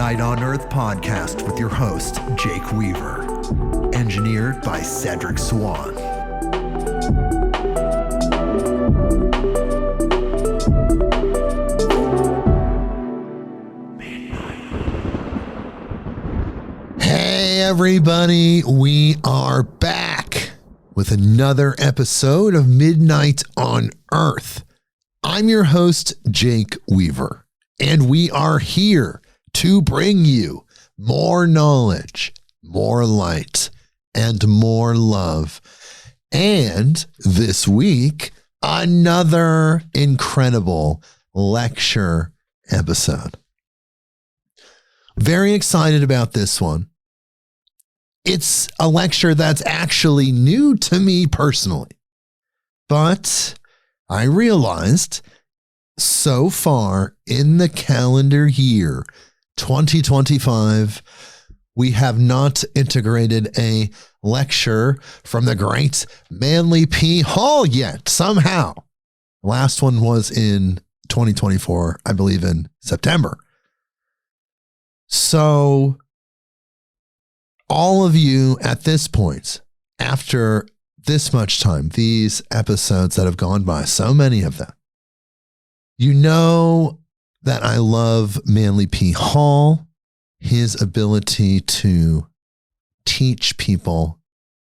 Midnight on Earth podcast with your host, Jake Weaver. Engineered by Cedric Swan. Hey everybody, we are back with another episode of Midnight on Earth. I'm your host, Jake Weaver, and we are here to bring you more knowledge, more light, and more love. And this week, another incredible lecture episode. Very excited about this one. It's a lecture that's actually new to me personally, but I realized so far in the calendar year 2025, we have not integrated a lecture from the great Manly P. Hall yet, somehow. Last one was in 2024, I believe in September. So all of you at this point, after this much time, these episodes that have gone by, so many of them, you know that I love Manly P. Hall, his ability to teach people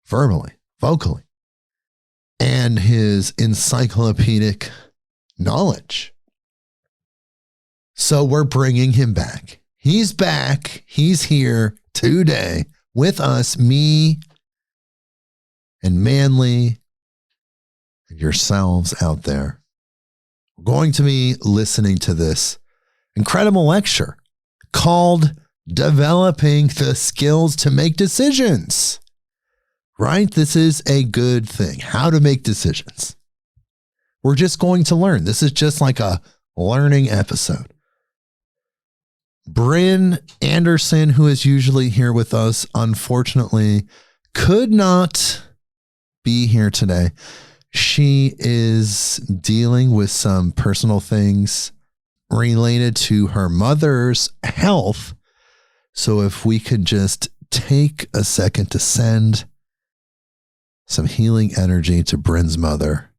verbally, vocally, and his encyclopedic knowledge. So we're bringing him back. He's back. He's here today with us, me and Manly and yourselves out there. We're going to be listening to this incredible lecture called Developing the Skills to Make Decisions. Right? This is a good thing. How to make decisions. We're just going to learn. This is just like a learning episode. Bryn Anderson, who is usually here with us, unfortunately could not be here today. She is dealing with some personal things related to her mother's health. So if we could just take a second to send some healing energy to Bryn's mother.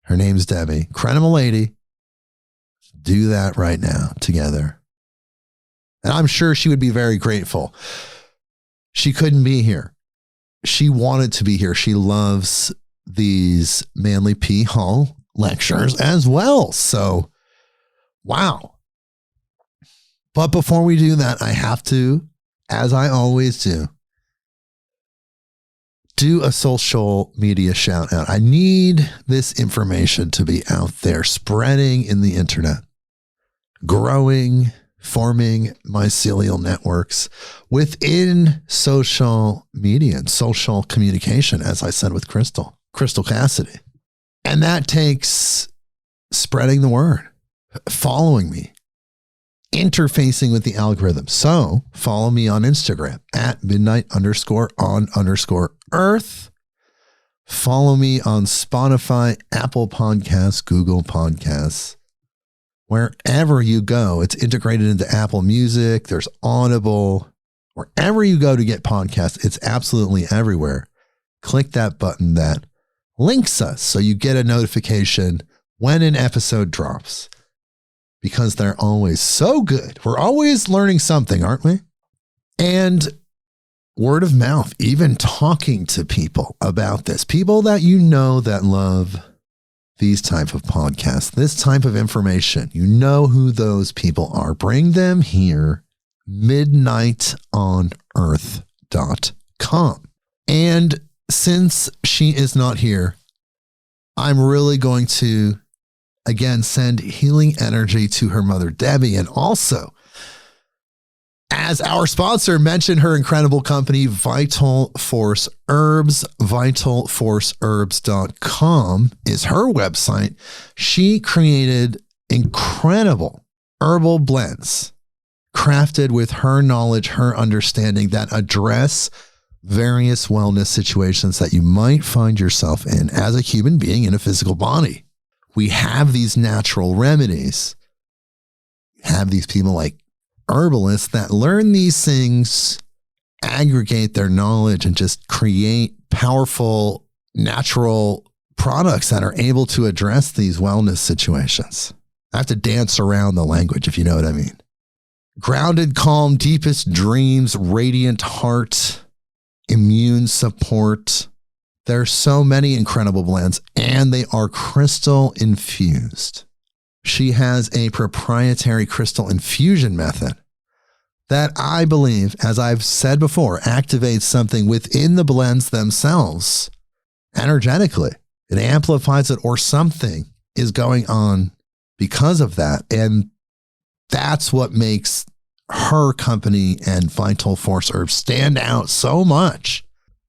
Her name's Debbie. Incredible lady. Do that right now together. And I'm sure she would be very grateful. She couldn't be here. She wanted to be here. She loves these Manly P. Hall lectures as well. So, wow. But before we do that, I have to, as I always do a social media shout out. I need this information to be out there, spreading in the internet, growing, forming mycelial networks within social media and social communication, as I said with Crystal Cassidy. And that takes spreading the word, following me, interfacing with the algorithm. So follow me on Instagram at midnight_on_earth. Follow me on Spotify, Apple Podcasts, Google Podcasts. Wherever you go, it's integrated into Apple Music. There's Audible. Wherever you go to get podcasts, it's absolutely everywhere. Click that button that links us so you get a notification when an episode drops, because they're always so good. We're always learning something, aren't we? And word of mouth, even talking to people about this, people that you know that love these type of podcasts, this type of information, you know who those people are. Bring them here, midnightonearth.com. And since she is not here, I'm really going to, again, send healing energy to her mother, Debbie, and also, as our sponsor, mention her incredible company, Vital Force Herbs. VitalForceHerbs.com is her website. She created incredible herbal blends crafted with her knowledge, her understanding that address various wellness situations that you might find yourself in as a human being in a physical body. We have these natural remedies. Have these people like herbalists that learn these things, aggregate their knowledge, and just create powerful, natural products that are able to address these wellness situations. I have to dance around the language, if you know what I mean. Grounded, calm, deepest dreams, radiant heart, immune support. There are so many incredible blends, and they are crystal infused. She has a proprietary crystal infusion method that I believe, as I've said before, activates something within the blends themselves energetically. It amplifies it, or something is going on because of that. And that's what makes her company and Vital Force Herbs stand out so much.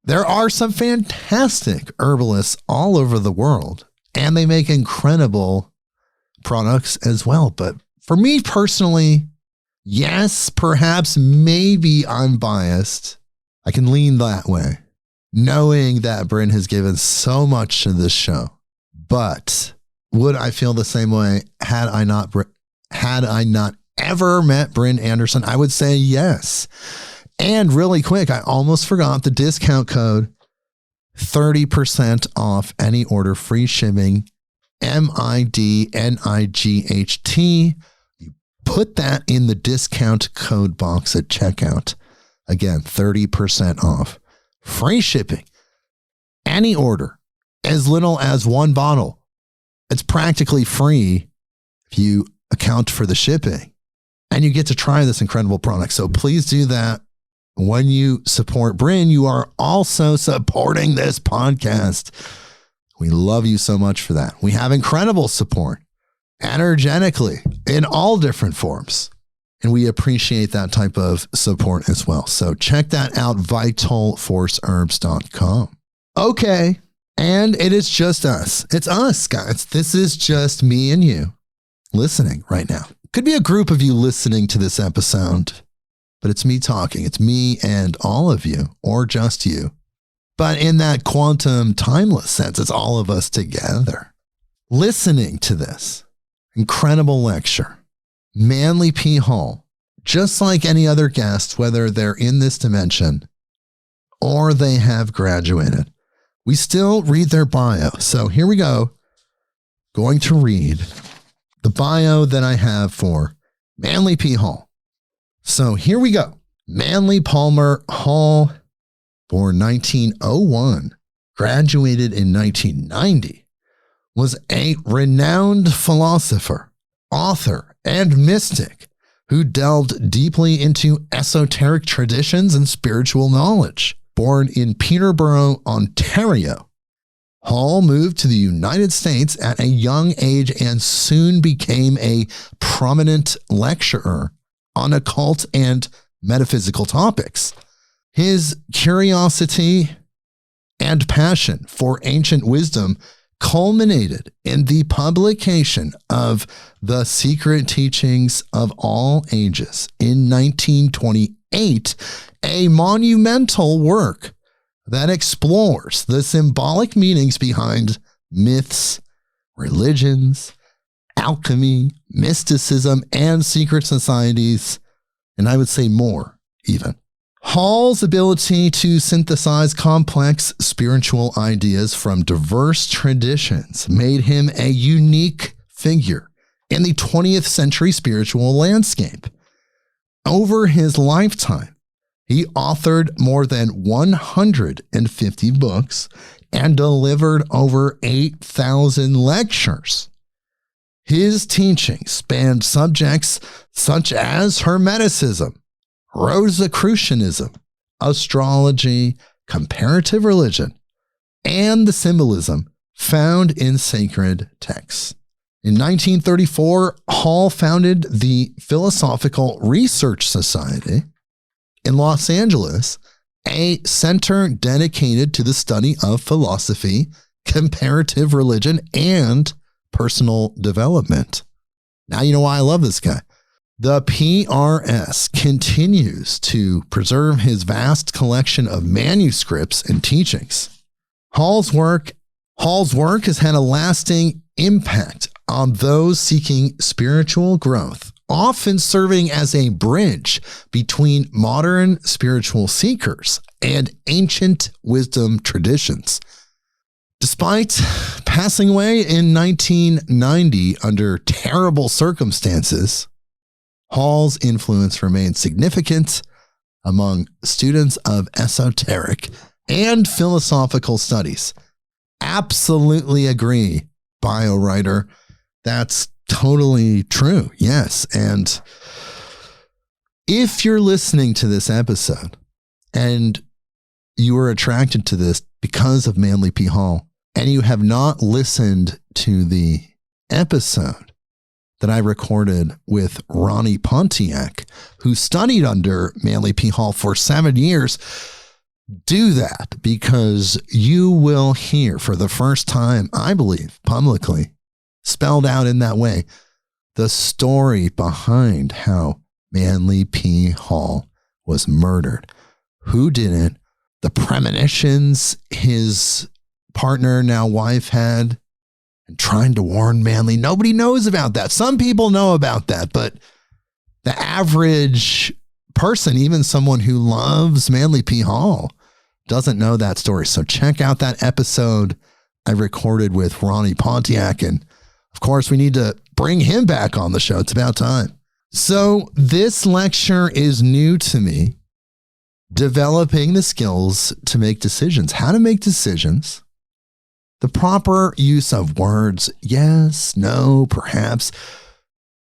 There are some fantastic herbalists all over the world, and they make incredible products as well. But for me personally, yes, perhaps, maybe I'm biased. I can lean that way, knowing that Bryn has given so much to this show. But would I feel the same way had I not ever met Bryn Anderson? I would say yes. And really quick, I almost forgot the discount code, 30% off any order, free shipping, MIDNIGHT. You put that in the discount code box at checkout. Again, 30% off, free shipping, any order, as little as one bottle. It's practically free if you account for the shipping, and you get to try this incredible product. So please do that. When you support Bryn, you are also supporting this podcast. We love you so much for that. We have incredible support energetically in all different forms, and we appreciate that type of support as well. So check that out, vitalforceherbs.com. Okay, and it is just us. It's us, guys. This is just me and you listening right now. Could be a group of you listening to this episode, but it's me talking. It's me and all of you, or just you. But in that quantum timeless sense, it's all of us together listening to this incredible lecture. Manly P. Hall, just like any other guest, whether they're in this dimension or they have graduated, we still read their bio. So here we go. Going to read the bio that I have for Manly P. Hall. So here we go. Manly Palmer Hall, born 1901, graduated in 1990, was a renowned philosopher, author, and mystic who delved deeply into esoteric traditions and spiritual knowledge. Born in Peterborough, Ontario, Hall moved to the United States at a young age and soon became a prominent lecturer on occult and metaphysical topics. His curiosity and passion for ancient wisdom culminated in the publication of The Secret Teachings of All Ages in 1928, a monumental work that explores the symbolic meanings behind myths, religions, alchemy, mysticism, and secret societies, and I would say more even. Hall's ability to synthesize complex spiritual ideas from diverse traditions made him a unique figure in the 20th century spiritual landscape. Over his lifetime, he authored more than 150 books and delivered over 8,000 lectures. His teachings spanned subjects such as Hermeticism, Rosicrucianism, astrology, comparative religion, and the symbolism found in sacred texts. In 1934, Hall founded the Philosophical Research Society in Los Angeles, a center dedicated to the study of philosophy, comparative religion, and personal development. Now you know why I love this guy. The PRS continues to preserve his vast collection of manuscripts and teachings. Hall's work has had a lasting impact on those seeking spiritual growth often serving as a bridge between modern spiritual seekers and ancient wisdom traditions. Despite passing away in 1990 under terrible circumstances, Hall's influence remains significant among students of esoteric and philosophical studies. Absolutely agree, bio writer. That's totally true. Yes. And if you're listening to this episode and you were attracted to this because of Manly P. Hall, and you have not listened to the episode that I recorded with Ronnie Pontiac, who studied under Manly P. Hall for 7 years, do that, because you will hear for the first time, I believe, publicly, spelled out in that way, the story behind how Manly P. Hall was murdered. Who did it? The premonitions his partner, now wife, had, and trying to warn Manly. Nobody knows about that. Some people know about that, but the average person, even someone who loves Manly P. Hall, doesn't know that story. So check out that episode I recorded with Ronnie Pontiac. And of course, we need to bring him back on the show. It's about time. So this lecture is new to me. Developing the skills to make decisions. How to make decisions. The proper use of words. Yes, no, perhaps.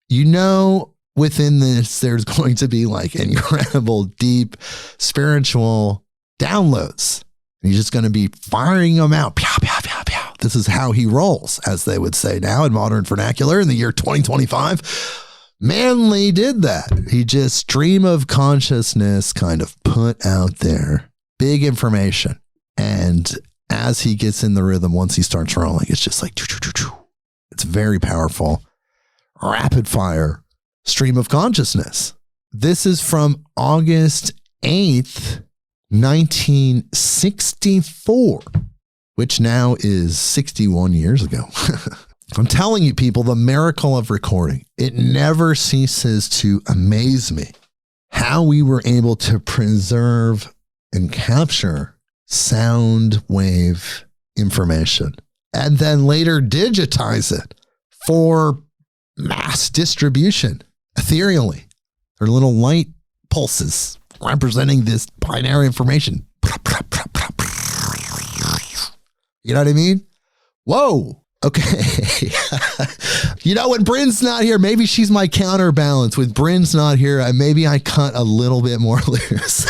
You know, within this, there's going to be like incredible, deep, spiritual downloads. And he's just going to be firing them out. Pow, pow, pow, pow. This is how he rolls, as they would say now in modern vernacular in the year 2025. Manly did that. He just stream of consciousness kind of put out there big information. And as he gets in the rhythm, once he starts rolling, it's just like, it's very powerful. Rapid fire stream of consciousness. This is from August 8th, 1964, which now is 61 years ago. I'm telling you, people, the miracle of recording. It never ceases to amaze me how we were able to preserve and capture sound wave information and then later digitize it for mass distribution ethereally. They're little light pulses representing this binary information. You know what I mean? Whoa. Okay. You know, when Bryn's not here, maybe she's my counterbalance. With Bryn's not here, maybe I cut a little bit more loose.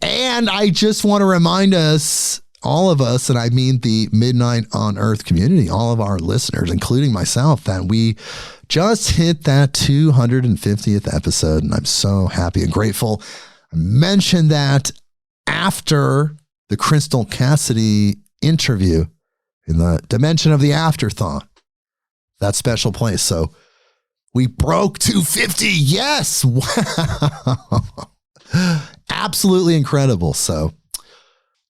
And I just want to remind us, all of us, and I mean the Midnight on Earth community, all of our listeners, including myself, that we just hit that 250th episode. And I'm so happy and grateful. I mentioned that after the Crystal Cassidy interview in the dimension of the afterthought, that special place. So we broke 250. Yes. Wow. Absolutely incredible. So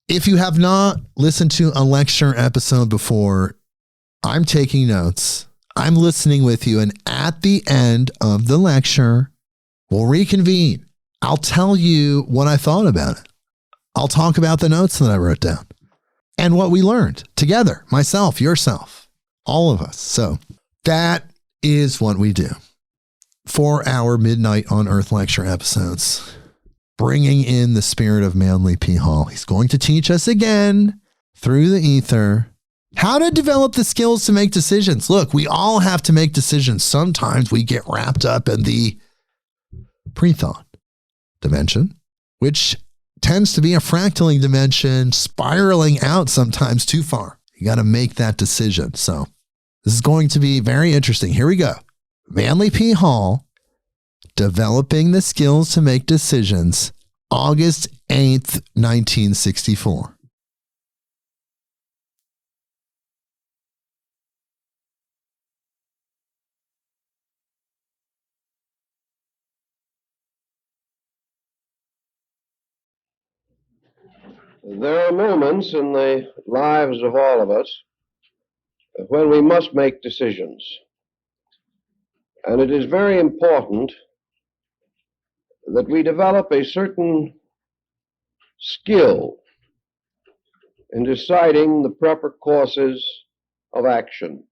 if you have not listened to a lecture episode before, I'm taking notes. I'm listening with you. And at the end of the lecture, we'll reconvene. I'll tell you what I thought about it. I'll talk about the notes that I wrote down and what we learned together, myself, yourself, all of us. So that is what we do for our Midnight on Earth lecture episodes, bringing in the spirit of Manly P. Hall. He's going to teach us again through the ether how to develop the skills to make decisions. Look, we all have to make decisions. Sometimes we get wrapped up in the pre-thought dimension, which tends to be a fractaling dimension, spiraling out sometimes too far. You got to make that decision. So this is going to be very interesting. Here we go. Manly P. Hall, developing the skills to make decisions, August 8th, 1964. There are moments in the lives of all of us when we must make decisions. And it is very important that we develop a certain skill in deciding the proper courses of action.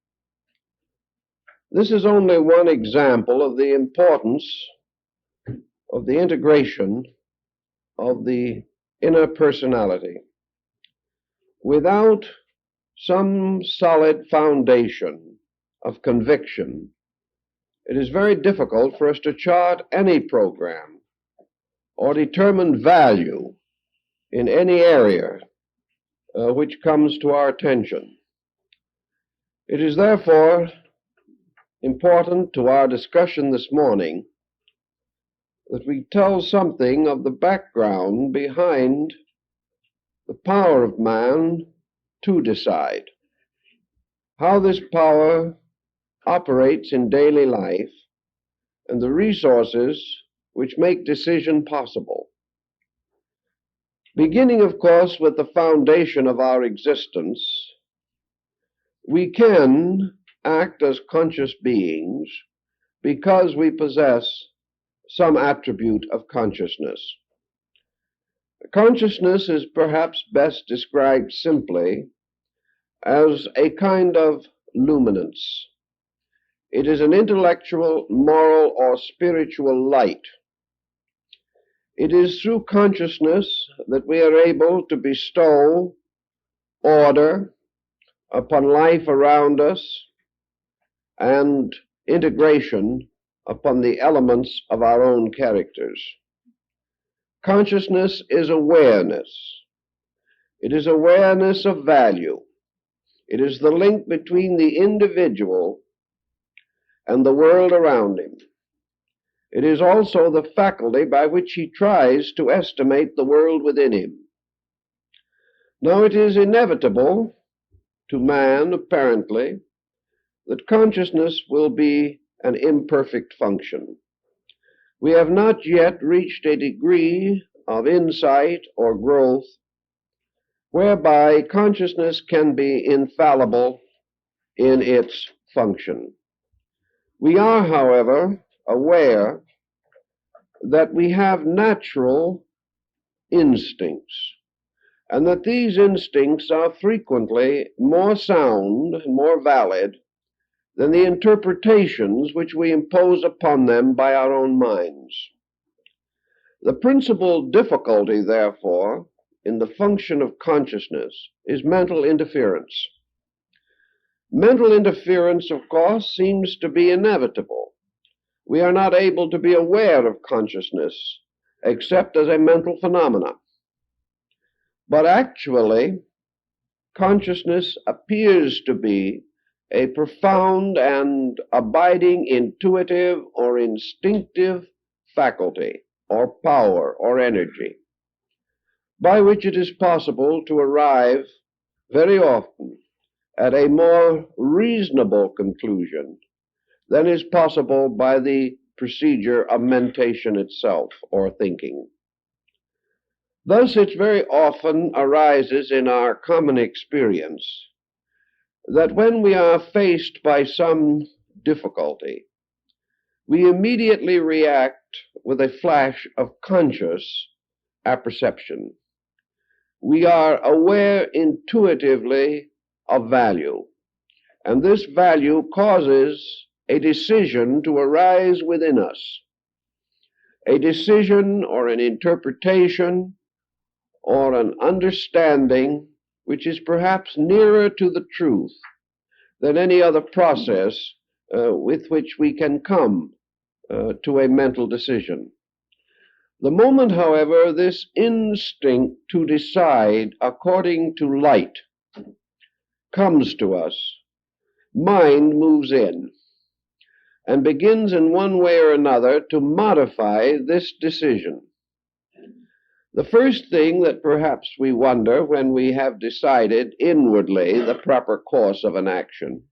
This is only one example of the importance of the integration of the inner personality. Without some solid foundation of conviction, it is very difficult for us to chart any program or determine value in any area which comes to our attention. It is therefore important to our discussion this morning that we tell something of the background behind the power of man to decide, how this power operates in daily life, and the resources which make decision possible. Beginning, of course, with the foundation of our existence, we can act as conscious beings because we possess some attribute of consciousness. Consciousness is perhaps best described simply as a kind of luminance. It is an intellectual, moral, or spiritual light. It is through consciousness that we are able to bestow order upon life around us and integration upon the elements of our own characters. Consciousness is awareness. It is awareness of value. It is the link between the individual and the world around him. It is also the faculty by which he tries to estimate the world within him. Now, it is inevitable to man, apparently, that consciousness will be an imperfect function. We have not yet reached a degree of insight or growth whereby consciousness can be infallible in its function. We are, however, aware that we have natural instincts, and that these instincts are frequently more sound and more valid than the interpretations which we impose upon them by our own minds. The principal difficulty, therefore, in the function of consciousness is mental interference. Mental interference, of course, seems to be inevitable. We are not able to be aware of consciousness except as a mental phenomenon. But actually, consciousness appears to be a profound and abiding intuitive or instinctive faculty or power or energy by which it is possible to arrive very often at a more reasonable conclusion than is possible by the procedure of mentation itself or thinking. Thus, it very often arises in our common experience that when we are faced by some difficulty, we immediately react with a flash of conscious apperception. We are aware intuitively of value, and this value causes a decision to arise within us, a decision or an interpretation or an understanding which is perhaps nearer to the truth than any other process with which we can come to a mental decision. The moment, however, this instinct to decide according to light comes to us, mind moves in and begins in one way or another to modify this decision. The first thing that perhaps we wonder when we have decided inwardly the proper course of an action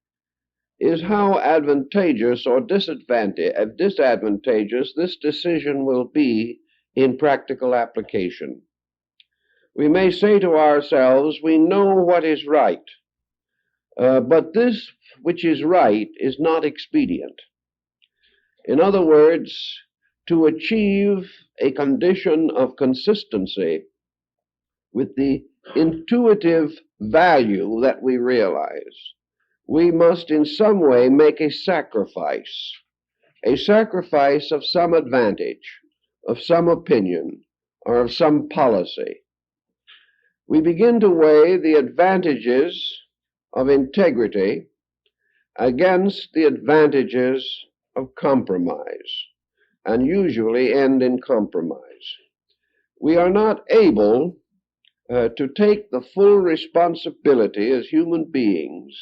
is how advantageous or disadvantageous this decision will be in practical application. We may say to ourselves, we know what is right, but this which is right is not expedient. In other words, to achieve a condition of consistency with the intuitive value that we realize, we must in some way make a sacrifice of some advantage, of some opinion, or of some policy. We begin to weigh the advantages of integrity against the advantages of compromise, and usually end in compromise. We are not able to take the full responsibility as human beings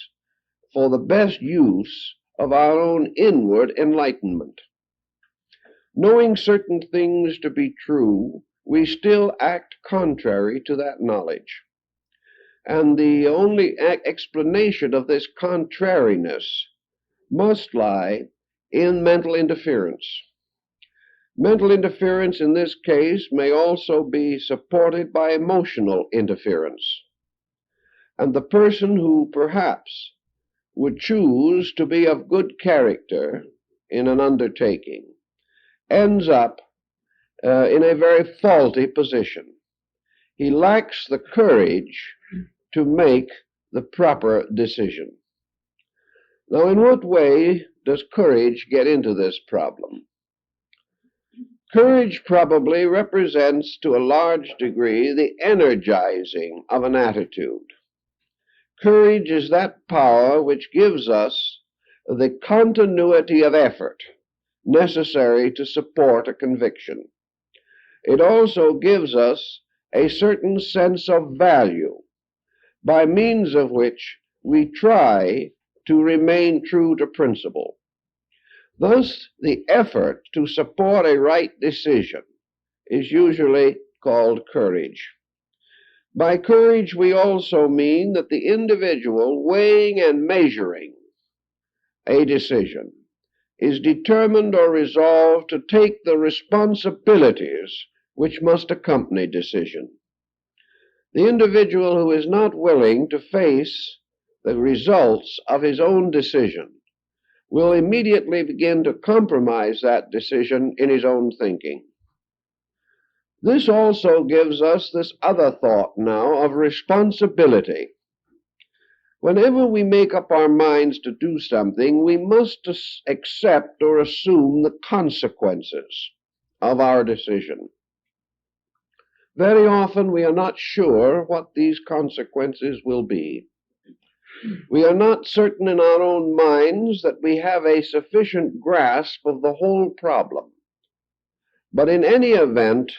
for the best use of our own inward enlightenment. Knowing certain things to be true, we still act contrary to that knowledge. And the only explanation of this contrariness must lie in mental interference. Mental interference in this case may also be supported by emotional interference. And the person who perhaps would choose to be of good character in an undertaking ends up in a very faulty position. He lacks the courage to make the proper decision. Now, in what way does courage get into this problem? Courage probably represents to a large degree the energizing of an attitude. Courage is that power which gives us the continuity of effort necessary to support a conviction. It also gives us a certain sense of value, by means of which we try to remain true to principle. Thus, the effort to support a right decision is usually called courage. By courage, we also mean that the individual weighing and measuring a decision is determined or resolved to take the responsibilities which must accompany decision. The individual who is not willing to face the results of his own decision will immediately begin to compromise that decision in his own thinking. This also gives us this other thought now of responsibility. Whenever we make up our minds to do something, we must accept or assume the consequences of our decision. Very often we are not sure what these consequences will be. We are not certain in our own minds that we have a sufficient grasp of the whole problem. But in any event,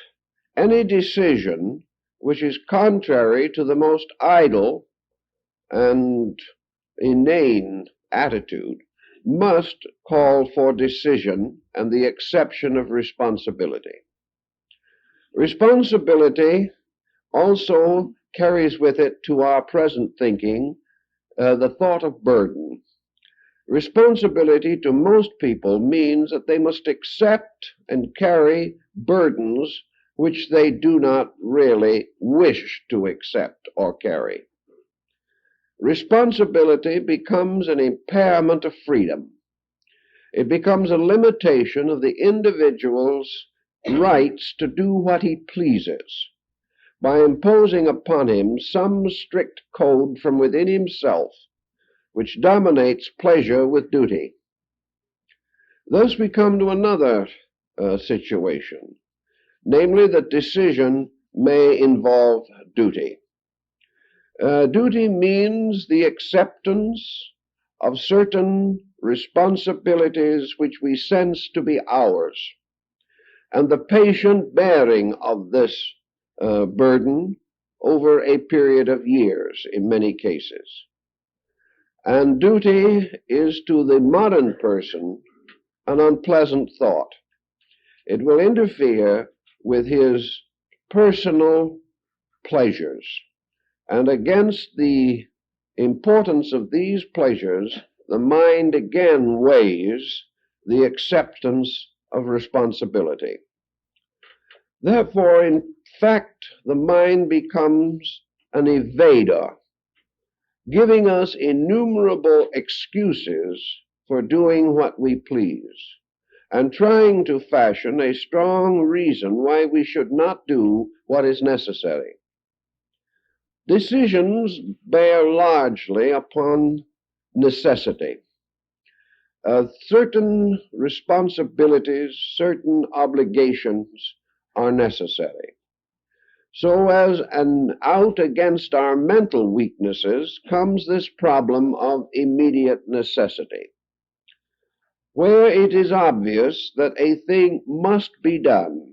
any decision which is contrary to the most idle and inane attitude must call for decision and the acceptance of responsibility. Responsibility also carries with it, to our present thinking, the thought of burden. Responsibility to most people means that they must accept and carry burdens which they do not really wish to accept or carry. Responsibility becomes an impairment of freedom. It becomes a limitation of the individual's rights to do what he pleases, by imposing upon him some strict code from within himself which dominates pleasure with duty. Thus we come to another situation, namely that decision may involve duty. Duty means the acceptance of certain responsibilities which we sense to be ours, and the patient bearing of this burden over a period of years in many cases. And duty is to the modern person an unpleasant thought. It will interfere with his personal pleasures. And against the importance of these pleasures, the mind again weighs the acceptance of responsibility. Therefore, in fact, the mind becomes an evader, giving us innumerable excuses for doing what we please. and trying to fashion a strong reason why we should not do what is necessary. Decisions bear largely upon necessity. Certain responsibilities, certain obligations are necessary. So as an out against our mental weaknesses comes this problem of immediate necessity, where it is obvious that a thing must be done,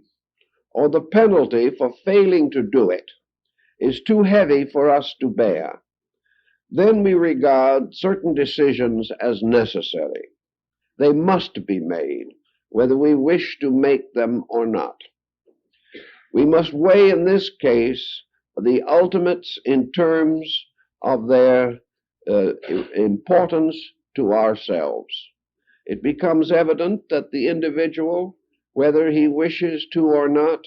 or the penalty for failing to do it is too heavy for us to bear. Then we regard certain decisions as necessary. They must be made, whether we wish to make them or not. We must weigh in this case the ultimates in terms of their importance to ourselves. It becomes evident that the individual, whether he wishes to or not,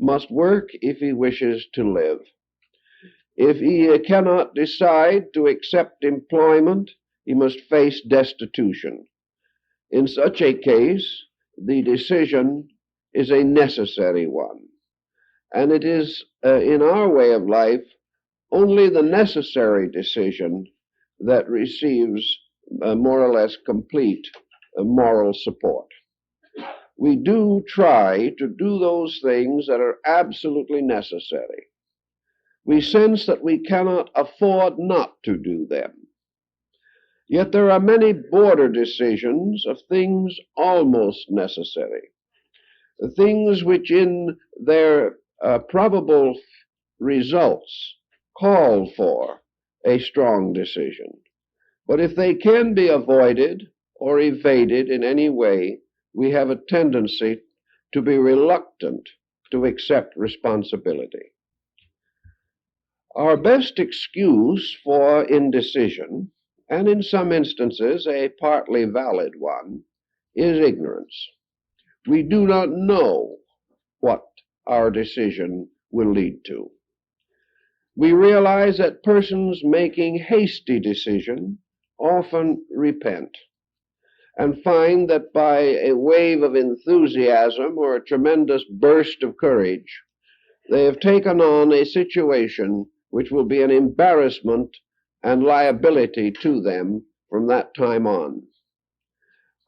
must work if he wishes to live. If he cannot decide to accept employment, he must face destitution. In such a case, the decision is a necessary one. And it is, in our way of life, only the necessary decision that receives more or less complete moral support. We do try to do those things that are absolutely necessary. We sense that we cannot afford not to do them. Yet there are many border decisions of things almost necessary, things which in their probable results call for a strong decision. But if they can be avoided or evaded in any way, we have a tendency to be reluctant to accept responsibility. Our best excuse for indecision, and in some instances a partly valid one, is ignorance. We do not know what our decision will lead to. We realize that persons making hasty decision often repent and find that by a wave of enthusiasm or a tremendous burst of courage, they have taken on a situation which will be an embarrassment and liability to them from that time on.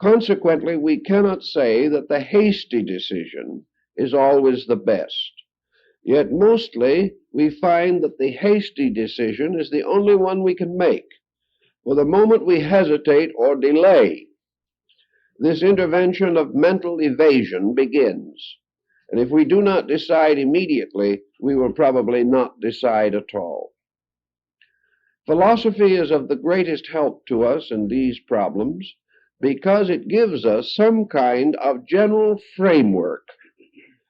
Consequently, we cannot say that the hasty decision is always the best. Yet mostly we find that the hasty decision is the only one we can make. For the moment we hesitate or delay, this intervention of mental evasion begins. And if we do not decide immediately, we will probably not decide at all. Philosophy is of the greatest help to us in these problems because it gives us some kind of general framework,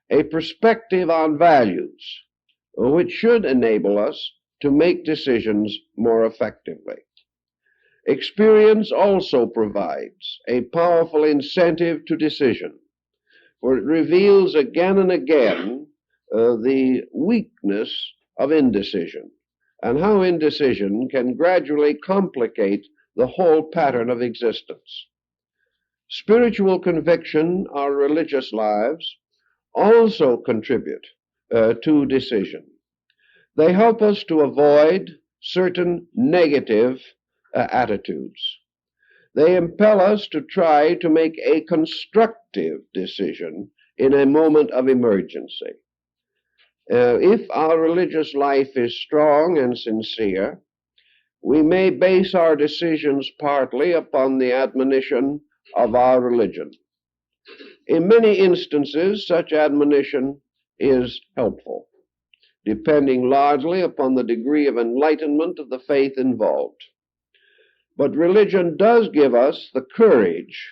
a perspective on values, which should enable us to make decisions more effectively. Experience also provides a powerful incentive to decision, for it reveals again and again the weakness of indecision and how indecision can gradually complicate the whole pattern of existence. Spiritual conviction, our religious lives, also contribute to decision. They help us to avoid certain negative attitudes. They impel us to try to make a constructive decision in a moment of emergency. If our religious life is strong and sincere, we may base our decisions partly upon the admonition of our religion. In many instances, such admonition is helpful, depending largely upon the degree of enlightenment of the faith involved. But religion does give us the courage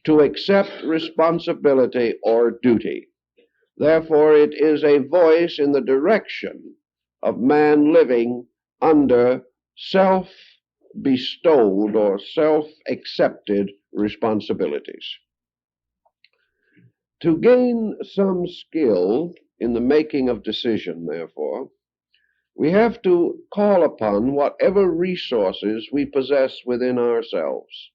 to accept responsibility or duty. Therefore, it is a voice in the direction of man living under self-bestowed or self-accepted responsibilities. To gain some skill in the making of decision, therefore, we have to call upon whatever resources we possess within ourselves.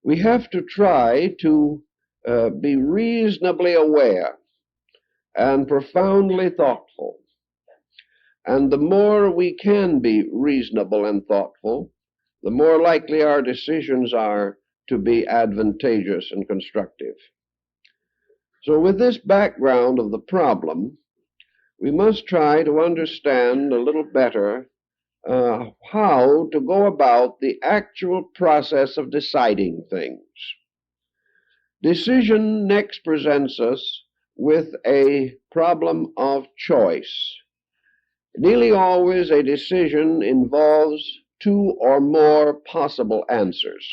We have to try to be reasonably aware and profoundly thoughtful. And the more we can be reasonable and thoughtful, the more likely our decisions are to be advantageous and constructive. So with this background of the problem, we must try to understand a little better how to go about the actual process of deciding things. Decision next presents us with a problem of choice. Nearly always a decision involves two or more possible answers.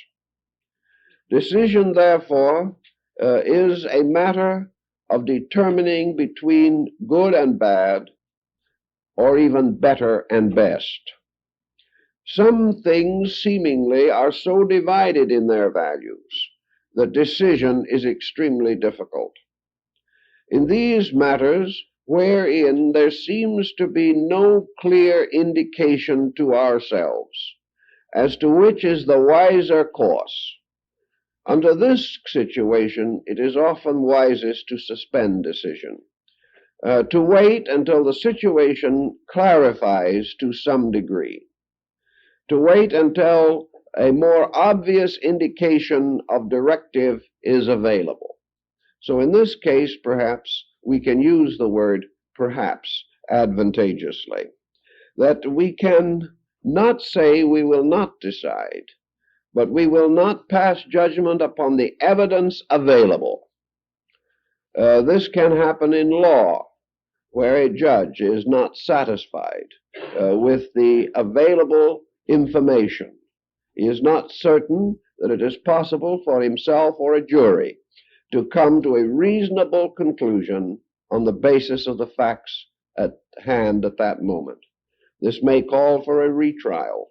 Decision, therefore, is a matter of determining between good and bad, or even better and best. Some things seemingly are so divided in their values that decision is extremely difficult. In these matters, wherein there seems to be no clear indication to ourselves as to which is the wiser course, under this situation, it is often wisest to suspend decision, to wait until the situation clarifies to some degree, to wait until a more obvious indication of directive is available. So in this case, perhaps, we can use the word perhaps advantageously, that we can not say we will not decide, but we will not pass judgment upon the evidence available. This can happen in law, where a judge is not satisfied with the available information. He is not certain that it is possible for himself or a jury to come to a reasonable conclusion on the basis of the facts at hand at that moment. This may call for a retrial,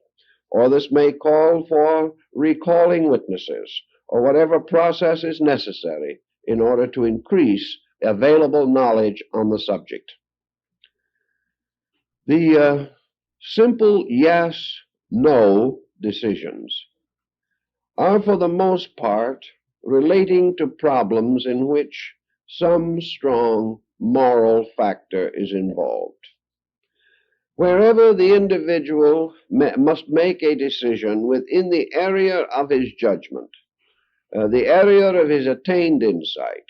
or this may call for recalling witnesses, or whatever process is necessary in order to increase available knowledge on the subject. The simple yes-no decisions are for the most part relating to problems in which some strong moral factor is involved. Wherever the individual must make a decision within the area of his judgment, the area of his attained insight,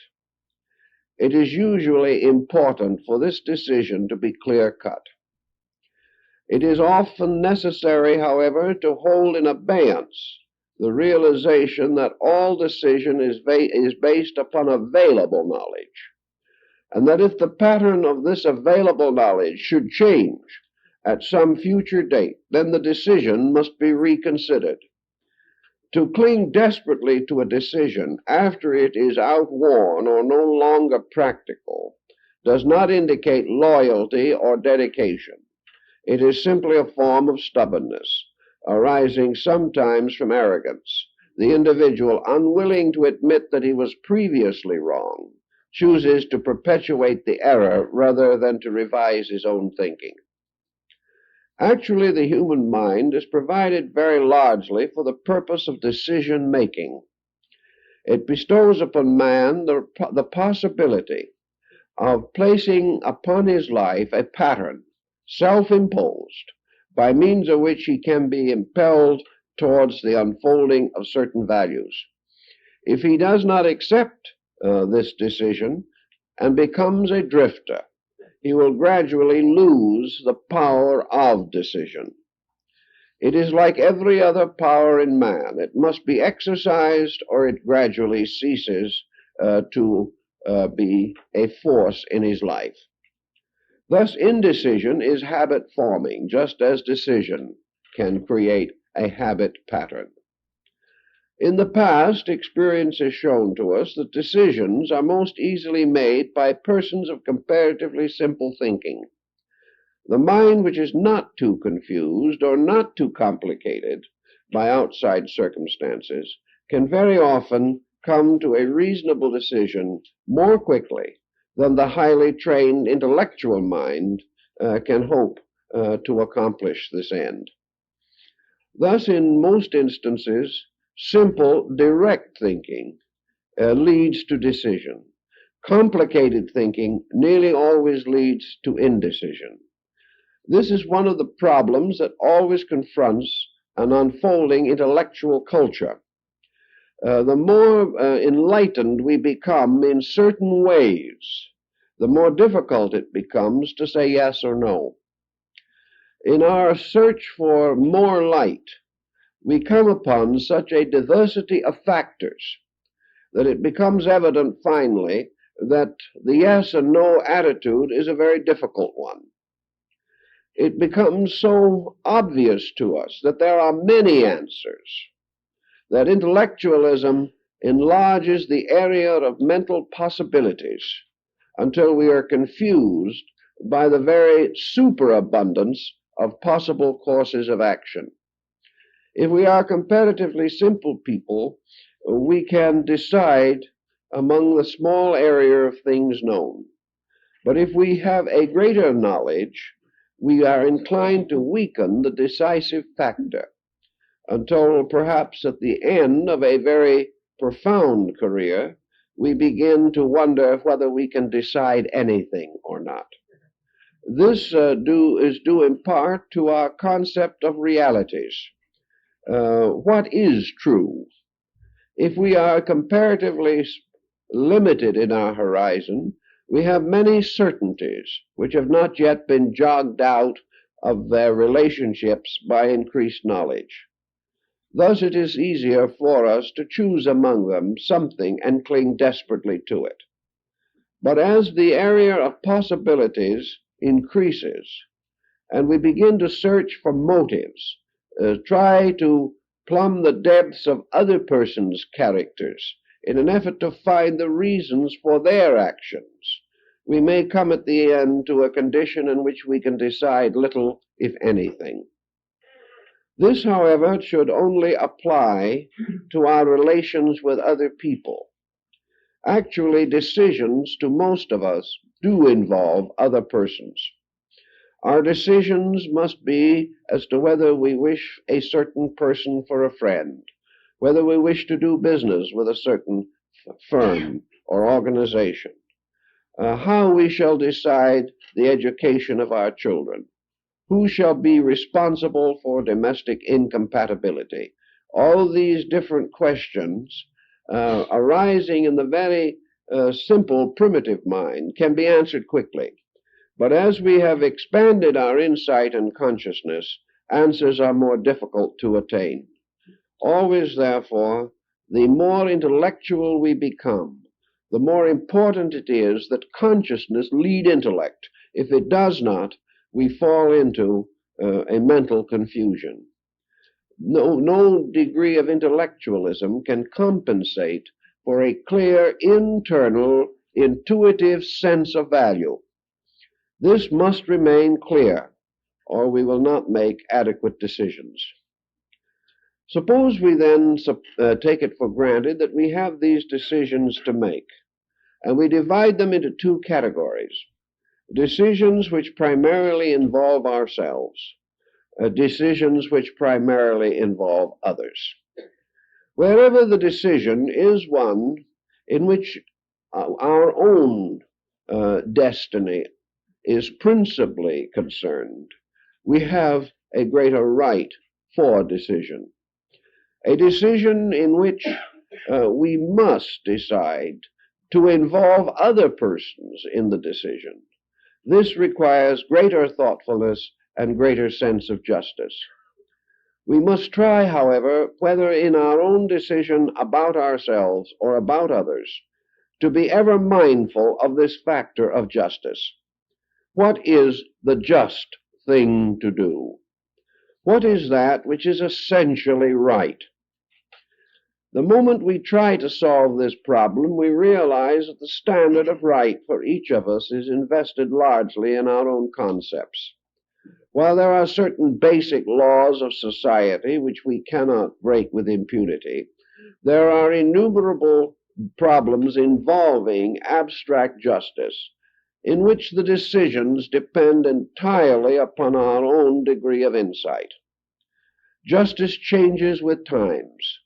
it is usually important for this decision to be clear-cut. It is often necessary, however, to hold in abeyance the realization that all decision is based upon available knowledge, and that if the pattern of this available knowledge should change at some future date, then the decision must be reconsidered. To cling desperately to a decision after it is outworn or no longer practical does not indicate loyalty or dedication. It is simply a form of stubbornness, arising sometimes from arrogance. The individual, unwilling to admit that he was previously wrong, chooses to perpetuate the error rather than to revise his own thinking. Actually, the human mind is provided very largely for the purpose of decision-making. It bestows upon man the possibility of placing upon his life a pattern, self-imposed, by means of which he can be impelled towards the unfolding of certain values. If he does not accept this decision and becomes a drifter, he will gradually lose the power of decision. It is like every other power in man. It must be exercised or it gradually ceases to be a force in his life. Thus, indecision is habit forming, just as decision can create a habit pattern. In the past, experience has shown to us that decisions are most easily made by persons of comparatively simple thinking. The mind which is not too confused or not too complicated by outside circumstances can very often come to a reasonable decision more quickly than the highly trained intellectual mind can hope to accomplish this end. Thus, in most instances, simple, direct thinking leads to decision. Complicated thinking nearly always leads to indecision. This is one of the problems that always confronts an unfolding intellectual culture. The more enlightened we become in certain ways, the more difficult it becomes to say yes or no. In our search for more light, we come upon such a diversity of factors that it becomes evident finally that the yes and no attitude is a very difficult one. It becomes so obvious to us that there are many answers, that intellectualism enlarges the area of mental possibilities until we are confused by the very superabundance of possible courses of action. If we are comparatively simple people, we can decide among the small area of things known. But if we have a greater knowledge, we are inclined to weaken the decisive factor until perhaps at the end of a very profound career, we begin to wonder whether we can decide anything or not. This is due in part to our concept of realities. What is true? If we are comparatively limited in our horizon, we have many certainties which have not yet been jogged out of their relationships by increased knowledge. Thus it is easier for us to choose among them something and cling desperately to it. But as the area of possibilities increases, and we begin to search for motives, try to plumb the depths of other persons' characters in an effort to find the reasons for their actions, we may come at the end to a condition in which we can decide little, if anything. This, however, should only apply to our relations with other people. Actually, decisions to most of us do involve other persons. Our decisions must be as to whether we wish a certain person for a friend, whether we wish to do business with a certain firm or organization, how we shall decide the education of our children, who shall be responsible for domestic incompatibility. All these different questions arising in the very simple, primitive mind can be answered quickly. But as we have expanded our insight and consciousness, answers are more difficult to attain. Always, therefore, the more intellectual we become, the more important it is that consciousness lead intellect. If it does not, we fall into a mental confusion. No degree of intellectualism can compensate for a clear, internal, intuitive sense of value. This must remain clear, or we will not make adequate decisions. Suppose we then take it for granted that we have these decisions to make, and we divide them into two categories: decisions which primarily involve ourselves, decisions which primarily involve others. Wherever the decision is one in which our own destiny is principally concerned, we have a greater right for decision. A decision in which we must decide to involve other persons in the decision. This requires greater thoughtfulness and greater sense of justice. We must try, however, whether in our own decision about ourselves or about others, to be ever mindful of this factor of justice. What is the just thing to do? What is that which is essentially right? The moment we try to solve this problem, we realize that the standard of right for each of us is invested largely in our own concepts. While there are certain basic laws of society which we cannot break with impunity, there are innumerable problems involving abstract justice, in which the decisions depend entirely upon our own degree of insight. Justice changes with times.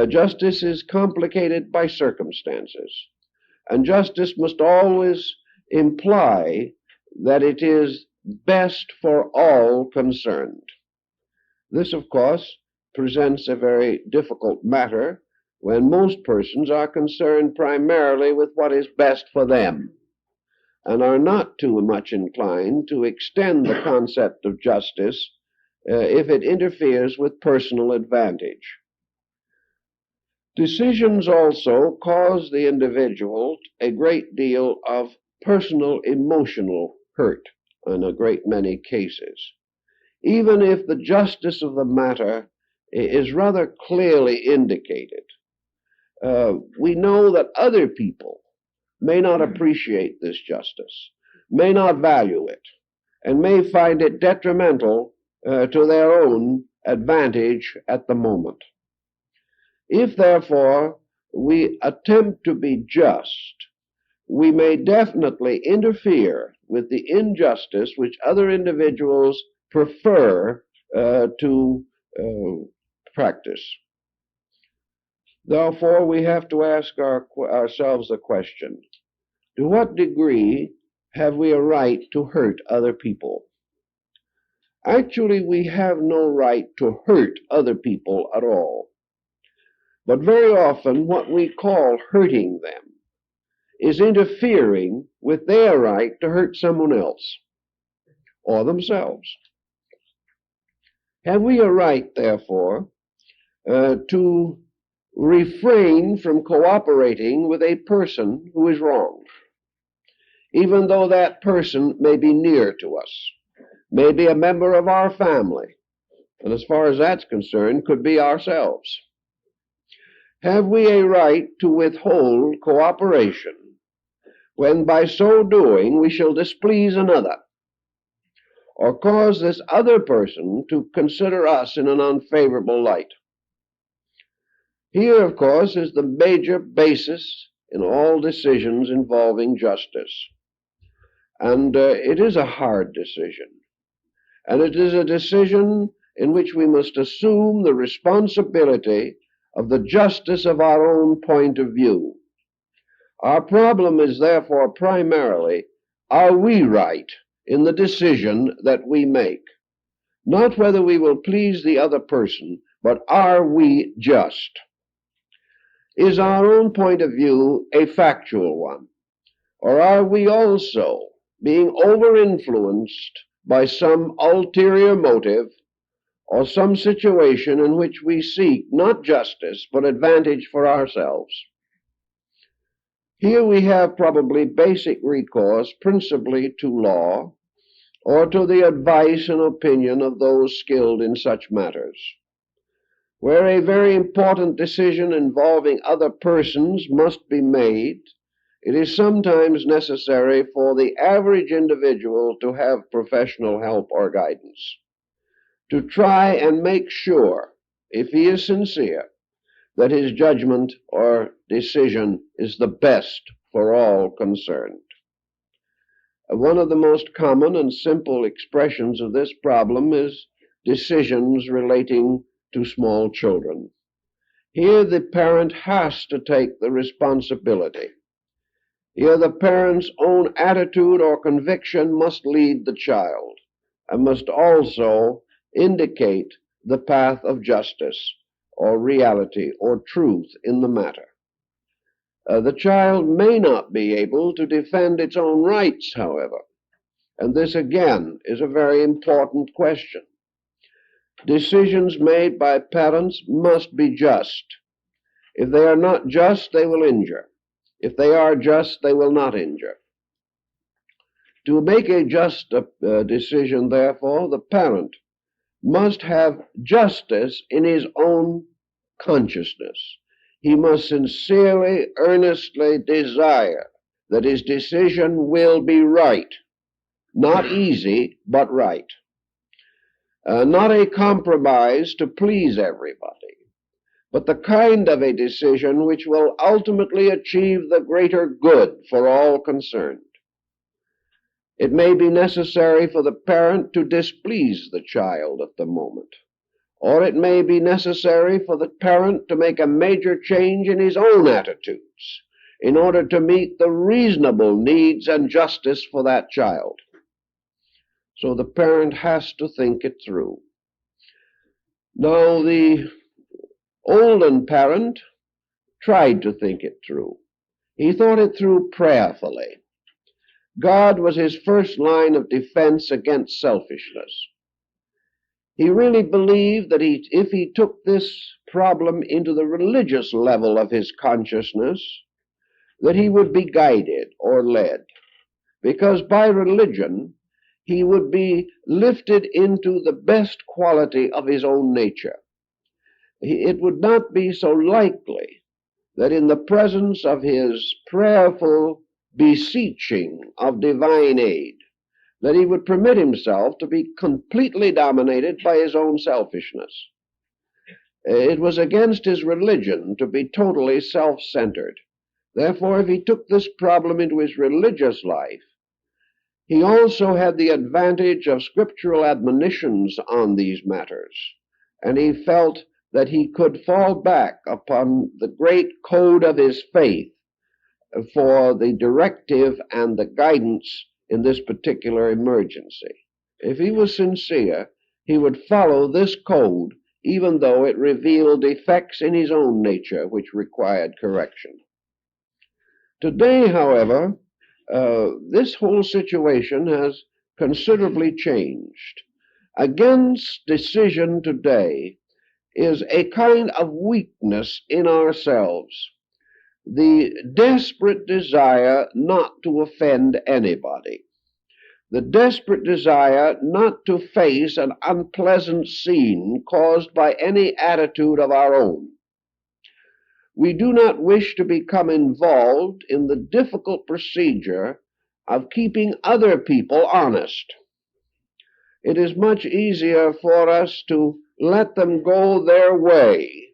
Justice is complicated by circumstances, and justice must always imply that it is best for all concerned. This, of course, presents a very difficult matter when most persons are concerned primarily with what is best for them, and are not too much inclined to extend the concept of justice if it interferes with personal advantage. Decisions also cause the individual a great deal of personal emotional hurt in a great many cases. Even if the justice of the matter is rather clearly indicated, we know that other people may not appreciate this justice, may not value it, and may find it detrimental to their own advantage at the moment. If, therefore, we attempt to be just, we may definitely interfere with the injustice which other individuals prefer to practice. Therefore, we have to ask ourselves the question, to what degree have we a right to hurt other people? Actually, we have no right to hurt other people at all. But very often, what we call hurting them is interfering with their right to hurt someone else or themselves. Have we a right, therefore, to refrain from cooperating with a person who is wrong, even though that person may be near to us, may be a member of our family, and as far as that's concerned, could be ourselves? Have we a right to withhold cooperation when by so doing we shall displease another, or cause this other person to consider us in an unfavorable light? Here, of course, is the major basis in all decisions involving justice. And it is a hard decision. And it is a decision in which we must assume the responsibility of the justice of our own point of view. Our problem is therefore primarily, are we right in the decision that we make? Not whether we will please the other person, but are we just? Is our own point of view a factual one? Or are we also being over-influenced by some ulterior motive or some situation in which we seek not justice, but advantage for ourselves? Here we have probably basic recourse principally to law or to the advice and opinion of those skilled in such matters. Where a very important decision involving other persons must be made, it is sometimes necessary for the average individual to have professional help or guidance, to try and make sure, if he is sincere, that his judgment or decision is the best for all concerned. One of the most common and simple expressions of this problem is decisions relating to small children. Here the parent has to take the responsibility. Here the parent's own attitude or conviction must lead the child and must also indicate the path of justice or reality or truth in the matter. The child may not be able to defend its own rights, however, and this again is a very important question. Decisions made by parents must be just. If they are not just, they will injure. If they are just, they will not injure. To make a just decision, therefore, the parent must have justice in his own consciousness. He must sincerely, earnestly desire that his decision will be right. Not easy, but right. Not a compromise to please everybody, but the kind of a decision which will ultimately achieve the greater good for all concerned. It may be necessary for the parent to displease the child at the moment, or it may be necessary for the parent to make a major change in his own attitudes in order to meet the reasonable needs and justice for that child. So the parent has to think it through. Now, the olden parent tried to think it through. He thought it through prayerfully. God was his first line of defense against selfishness. He really believed that if he took this problem into the religious level of his consciousness, that he would be guided or led, because by religion he would be lifted into the best quality of his own nature. It would not be so likely that in the presence of his prayerful beseeching of divine aid, that he would permit himself to be completely dominated by his own selfishness. It was against his religion to be totally self-centered. Therefore, if he took this problem into his religious life, he also had the advantage of scriptural admonitions on these matters, and he felt that he could fall back upon the great code of his faith for the directive and the guidance in this particular emergency. If he was sincere, he would follow this code, even though it revealed defects in his own nature which required correction. Today, however, this whole situation has considerably changed. Against decision today is a kind of weakness in ourselves, the desperate desire not to offend anybody, the desperate desire not to face an unpleasant scene caused by any attitude of our own. We do not wish to become involved in the difficult procedure of keeping other people honest. It is much easier for us to let them go their way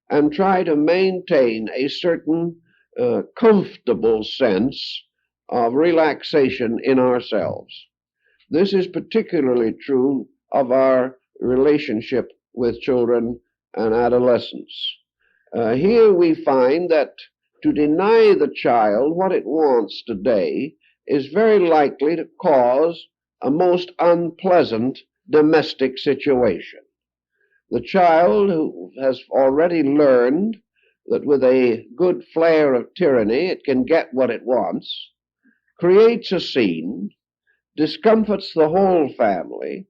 and try to maintain a certain comfortable sense of relaxation in ourselves. This is particularly true of our relationship with children and adolescents. Here we find that to deny the child what it wants today is very likely to cause a most unpleasant domestic situation. The child, who has already learned that with a good flair of tyranny it can get what it wants, creates a scene, discomforts the whole family,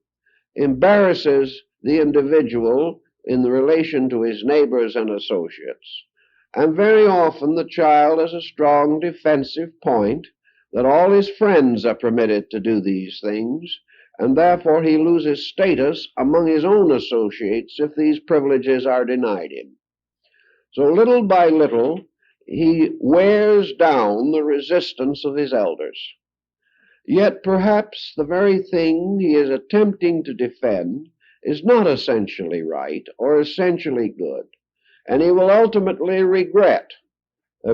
embarrasses the individual in the relation to his neighbors and associates, and very often the child has a strong defensive point that all his friends are permitted to do these things, and therefore he loses status among his own associates if these privileges are denied him. So little by little, he wears down the resistance of his elders. Yet perhaps the very thing he is attempting to defend is not essentially right or essentially good, and he will ultimately regret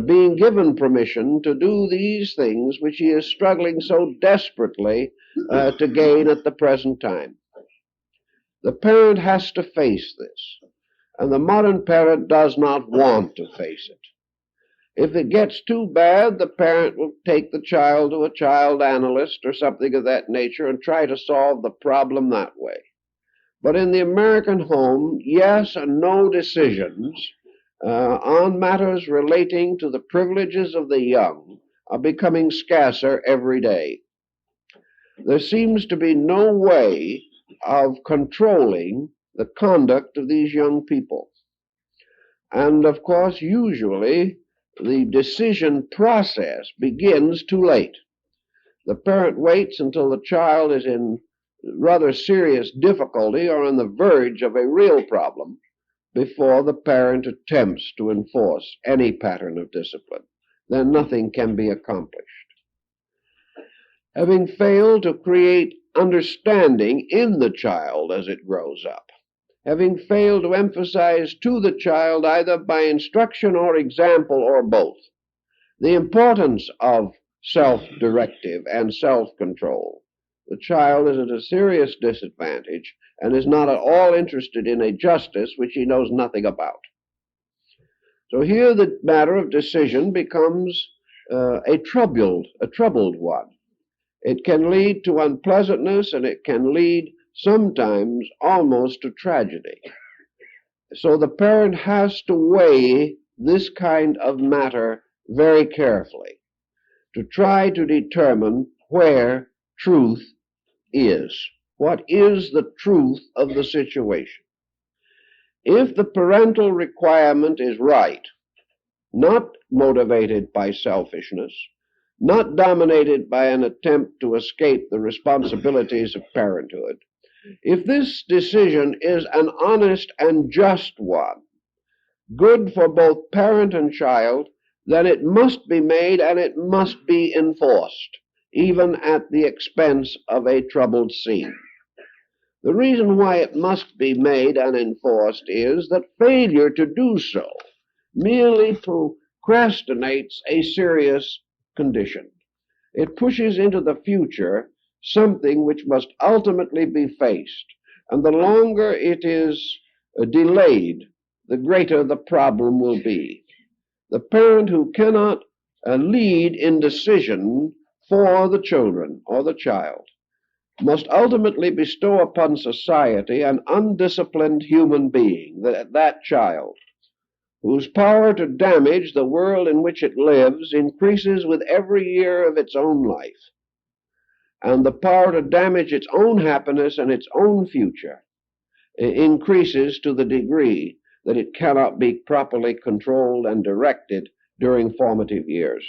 being given permission to do these things which he is struggling so desperately to gain at the present time. The parent has to face this, and the modern parent does not want to face it. If it gets too bad, the parent will take the child to a child analyst or something of that nature and try to solve the problem that way. But in the American home, yes and no decisions on matters relating to the privileges of the young are becoming scarcer every day. There seems to be no way of controlling the conduct of these young people. And of course, usually the decision process begins too late. The parent waits until the child is in rather serious difficulty or on the verge of a real problem before the parent attempts to enforce any pattern of discipline. Then nothing can be accomplished. Having failed to create understanding in the child as it grows up, having failed to emphasize to the child, either by instruction or example or both, the importance of self-directive and self-control, the child is at a serious disadvantage and is not at all interested in a justice which he knows nothing about. So here the matter of decision becomes a troubled one. It can lead to unpleasantness, and it can lead sometimes almost to tragedy. So the parent has to weigh this kind of matter very carefully to try to determine where truth is. What is the truth of the situation? If the parental requirement is right, not motivated by selfishness, not dominated by an attempt to escape the responsibilities of parenthood, if this decision is an honest and just one, good for both parent and child, then it must be made and it must be enforced, even at the expense of a troubled scene. The reason why it must be made and enforced is that failure to do so merely procrastinates a serious condition. It pushes into the future something which must ultimately be faced, and the longer it is delayed, the greater the problem will be. The parent who cannot lead in decision for the children or the child must ultimately bestow upon society an undisciplined human being, that child, whose power to damage the world in which it lives increases with every year of its own life, and the power to damage its own happiness and its own future increases to the degree that it cannot be properly controlled and directed during formative years.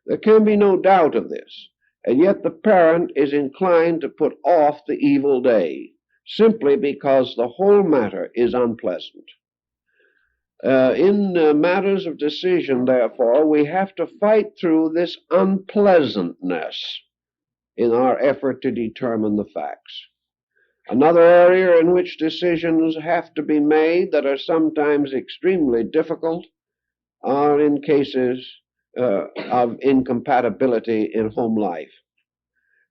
There can be no doubt of this, and yet the parent is inclined to put off the evil day, simply because the whole matter is unpleasant. In matters of decision, therefore, we have to fight through this unpleasantness in our effort to determine the facts. Another area in which decisions have to be made that are sometimes extremely difficult are in cases of incompatibility in home life.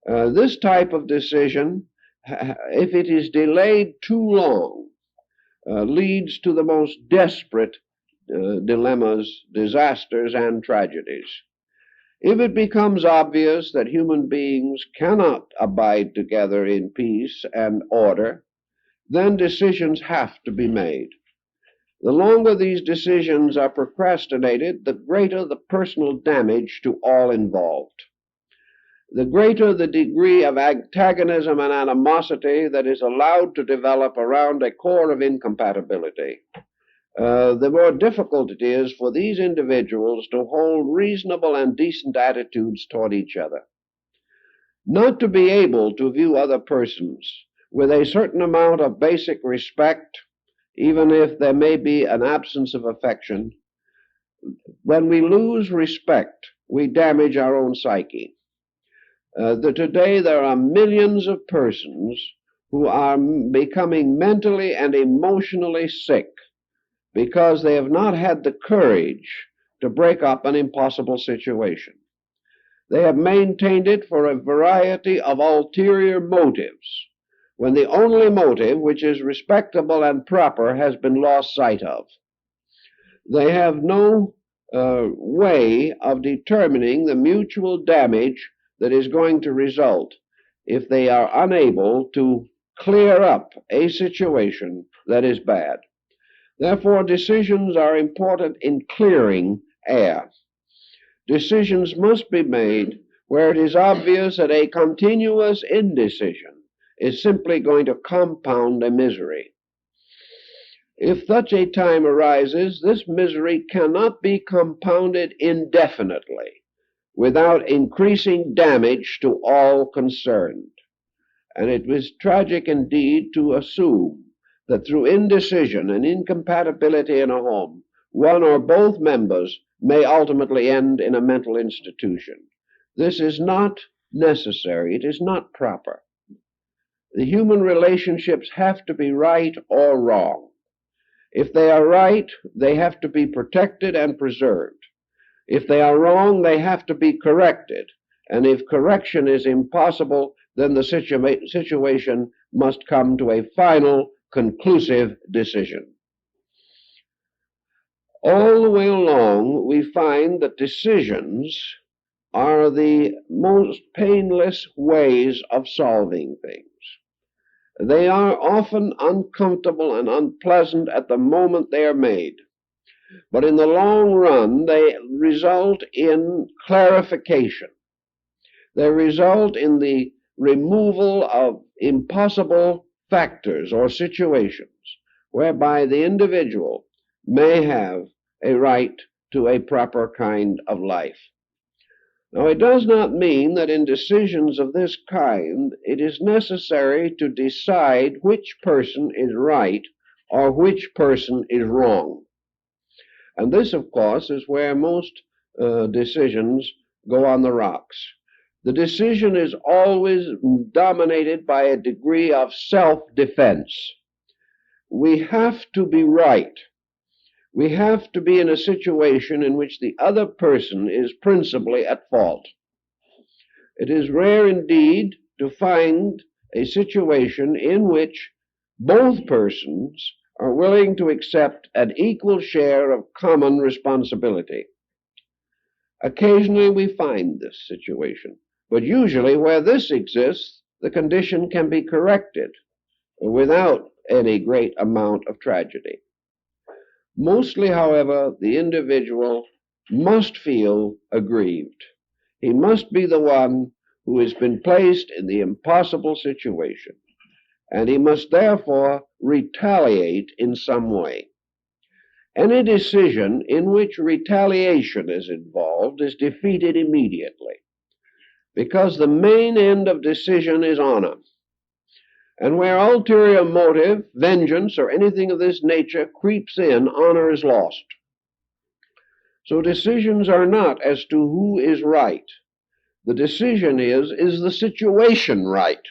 This type of decision, if it is delayed too long, leads to the most desperate dilemmas, disasters, and tragedies. If it becomes obvious that human beings cannot abide together in peace and order, then decisions have to be made. The longer these decisions are procrastinated, the greater the personal damage to all involved. The greater the degree of antagonism and animosity that is allowed to develop around a core of incompatibility, the more difficult it is for these individuals to hold reasonable and decent attitudes toward each other. Not to be able to view other persons with a certain amount of basic respect, even if there may be an absence of affection, when we lose respect, we damage our own psyche. Today there are millions of persons who are becoming mentally and emotionally sick because they have not had the courage to break up an impossible situation. They have maintained it for a variety of ulterior motives, when the only motive, which is respectable and proper, has been lost sight of. They have no way of determining the mutual damage that is going to result if they are unable to clear up a situation that is bad. Therefore, decisions are important in clearing air. Decisions must be made where it is obvious that a continuous indecision is simply going to compound a misery. If such a time arises, this misery cannot be compounded indefinitely without increasing damage to all concerned. And it was tragic indeed to assume that through indecision and incompatibility in a home, one or both members may ultimately end in a mental institution. This is not necessary. It is not proper. The human relationships have to be right or wrong. If they are right, they have to be protected and preserved. If they are wrong, they have to be corrected. And if correction is impossible, then the situation must come to a final, conclusive decision. All the way along, we find that decisions are the most painless ways of solving things. They are often uncomfortable and unpleasant at the moment they are made, but in the long run, they result in clarification. They result in the removal of impossible factors or situations whereby the individual may have a right to a proper kind of life. Now, it does not mean that in decisions of this kind it is necessary to decide which person is right or which person is wrong. And this, of course, is where most decisions go on the rocks. The decision is always dominated by a degree of self-defense. We have to be right. We have to be in a situation in which the other person is principally at fault. It is rare indeed to find a situation in which both persons are willing to accept an equal share of common responsibility. Occasionally we find this situation, but usually where this exists, the condition can be corrected without any great amount of tragedy. Mostly, however, the individual must feel aggrieved. He must be the one who has been placed in the impossible situation, and he must therefore retaliate in some way. Any decision in which retaliation is involved is defeated immediately, because the main end of decision is honor. And where ulterior motive, vengeance, or anything of this nature creeps in, honor is lost. So decisions are not as to who is right. The decision is the situation right?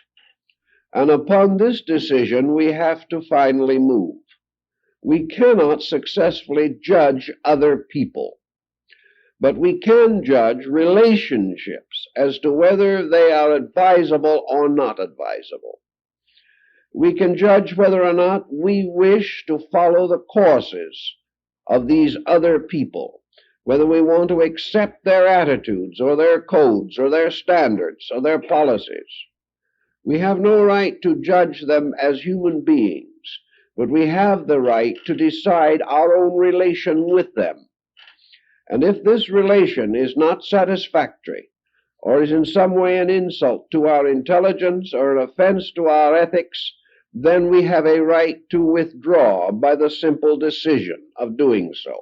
And upon this decision, we have to finally move. We cannot successfully judge other people, but we can judge relationships as to whether they are advisable or not advisable. We can judge whether or not we wish to follow the courses of these other people, whether we want to accept their attitudes or their codes or their standards or their policies. We have no right to judge them as human beings, but we have the right to decide our own relation with them. And if this relation is not satisfactory, or is in some way an insult to our intelligence or an offense to our ethics, then we have a right to withdraw by the simple decision of doing so.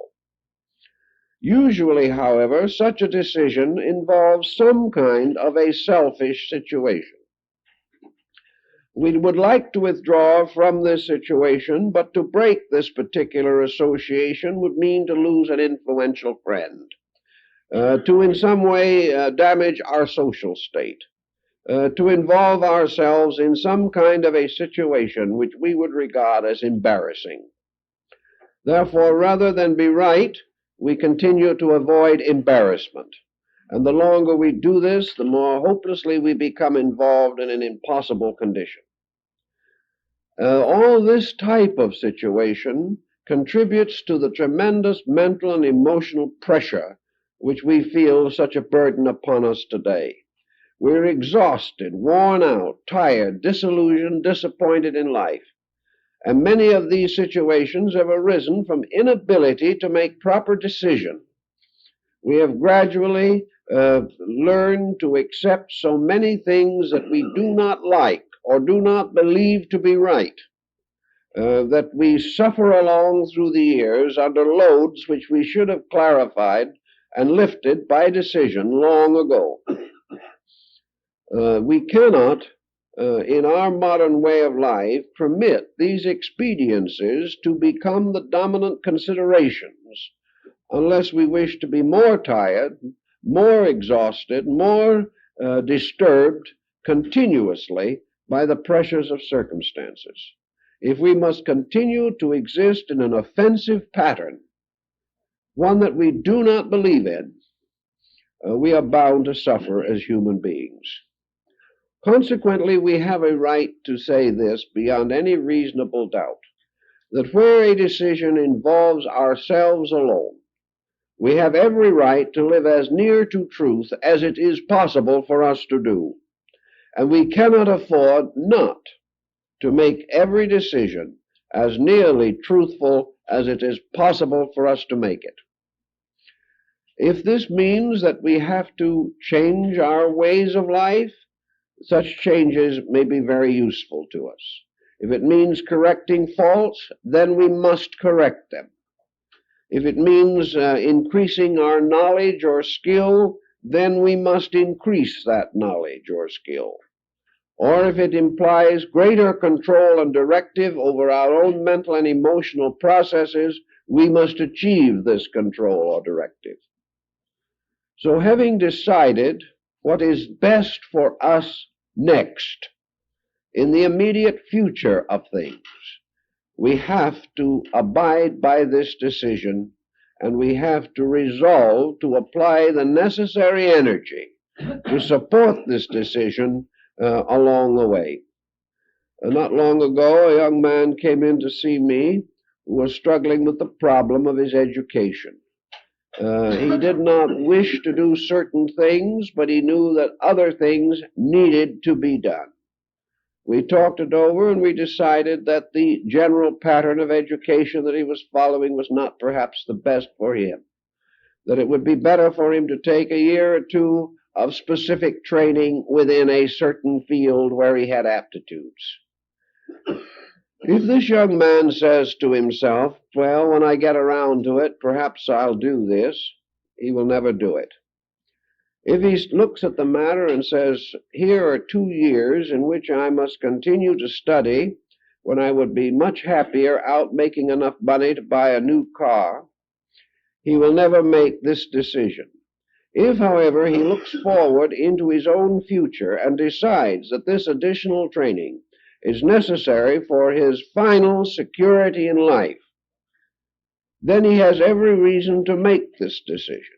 Usually, however, such a decision involves some kind of a selfish situation. We would like to withdraw from this situation, but to break this particular association would mean to lose an influential friend, to in some way damage our social state, to involve ourselves in some kind of a situation which we would regard as embarrassing. Therefore, rather than be right, we continue to avoid embarrassment. And the longer we do this, the more hopelessly we become involved in an impossible condition. All this type of situation contributes to the tremendous mental and emotional pressure which we feel such a burden upon us today. We're exhausted, worn out, tired, disillusioned, disappointed in life. And many of these situations have arisen from inability to make proper decision. We have gradually learned to accept so many things that we do not like or do not believe to be right, that we suffer along through the years under loads which we should have clarified and lifted by decision long ago. We cannot, in our modern way of life, permit these expediencies to become the dominant considerations unless we wish to be more tired, more exhausted, more disturbed continuously by the pressures of circumstances. If we must continue to exist in an offensive pattern, one that we do not believe in, we are bound to suffer as human beings. Consequently, we have a right to say this beyond any reasonable doubt, that where a decision involves ourselves alone, we have every right to live as near to truth as it is possible for us to do, and we cannot afford not to make every decision as nearly truthful as it is possible for us to make it. If this means that we have to change our ways of life, such changes may be very useful to us. If it means correcting faults, then we must correct them. If it means increasing our knowledge or skill, then we must increase that knowledge or skill. Or if it implies greater control and directive over our own mental and emotional processes, we must achieve this control or directive. So having decided what is best for us next, in the immediate future of things, we have to abide by this decision, and we have to resolve to apply the necessary energy to support this decision along the way. Not long ago, a young man came in to see me who was struggling with the problem of his education. He did not wish to do certain things, but he knew that other things needed to be done. We talked it over, and we decided that the general pattern of education that he was following was not perhaps the best for him, that it would be better for him to take a year or two of specific training within a certain field where he had aptitudes. If this young man says to himself, well, when I get around to it, perhaps I'll do this, he will never do it. If he looks at the matter and says, here are 2 years in which I must continue to study when I would be much happier out making enough money to buy a new car, he will never make this decision. If, however, he looks forward into his own future and decides that this additional training is necessary for his final security in life, then he has every reason to make this decision.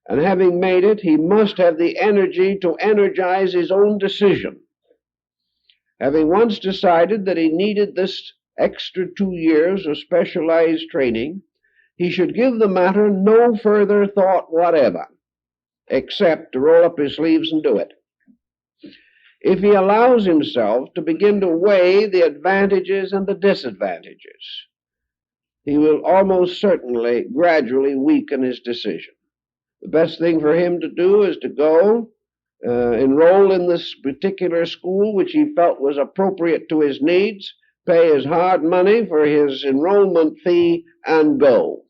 And having made it, he must have the energy to energize his own decision. Having once decided that he needed this extra 2 years of specialized training, he should give the matter no further thought whatever, except to roll up his sleeves and do it. If he allows himself to begin to weigh the advantages and the disadvantages, he will almost certainly gradually weaken his decision. The best thing for him to do is to go enroll in this particular school which he felt was appropriate to his needs, pay his hard money for his enrollment fee, and go.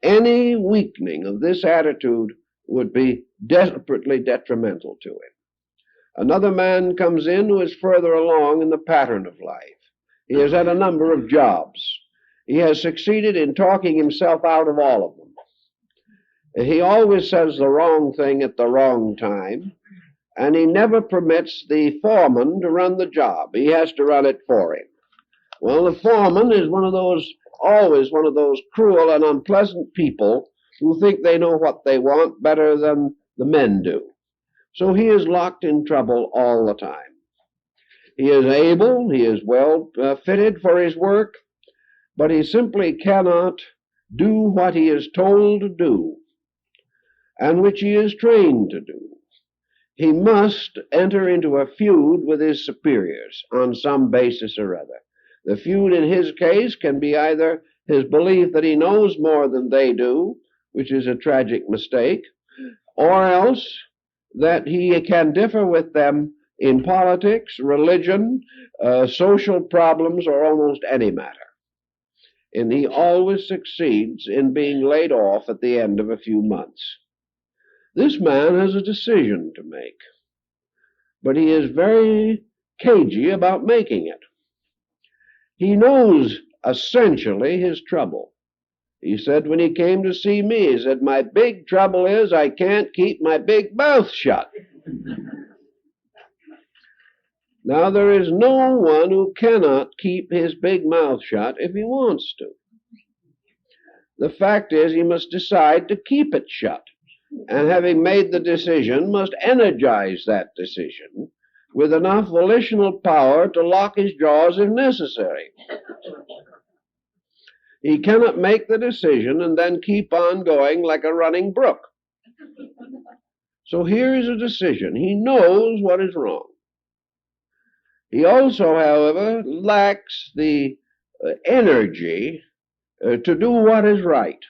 Any weakening of this attitude would be desperately detrimental to him. Another man comes in who is further along in the pattern of life. He has had a number of jobs. He has succeeded in talking himself out of all of them. He always says the wrong thing at the wrong time, and he never permits the foreman to run the job. He has to run it for him. Well, the foreman is always one of those cruel and unpleasant people who think they know what they want better than the men do. So he is locked in trouble all the time. He is able, he is well fitted for his work, but he simply cannot do what he is told to do and which he is trained to do. He must enter into a feud with his superiors on some basis or other. The feud in his case can be either his belief that he knows more than they do, which is a tragic mistake, or else that he can differ with them in politics, religion, social problems, or almost any matter. And he always succeeds in being laid off at the end of a few months. This man has a decision to make, but he is very cagey about making it. He knows essentially his trouble. He said when he came to see me, he said, my big trouble is I can't keep my big mouth shut. Now, there is no one who cannot keep his big mouth shut if he wants to. The fact is he must decide to keep it shut. and having made the decision, must energize that decision with enough volitional power to lock his jaws if necessary. He cannot make the decision and then keep on going like a running brook. So here is a decision. He knows what is wrong. He also, however, lacks the energy to do what is right.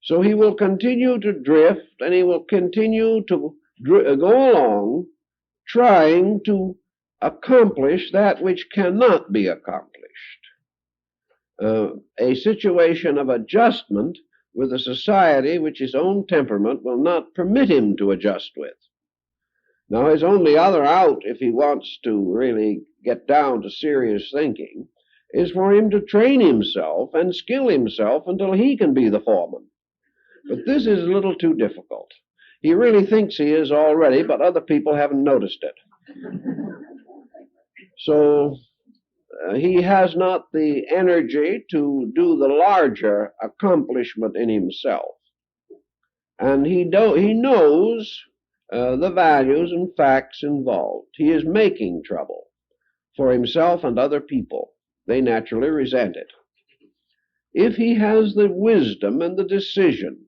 So he will continue to drift, and he will continue to go along trying to accomplish that which cannot be accomplished. A situation of adjustment with a society which his own temperament will not permit him to adjust with. Now, his only other out, if he wants to really get down to serious thinking, is for him to train himself and skill himself until he can be the foreman. But this is a little too difficult. He really thinks he is already, but other people haven't noticed it. So he has not the energy to do the larger accomplishment in himself. And he knows the values and facts involved. He is making trouble for himself and other people. They naturally resent it. If he has the wisdom and the decision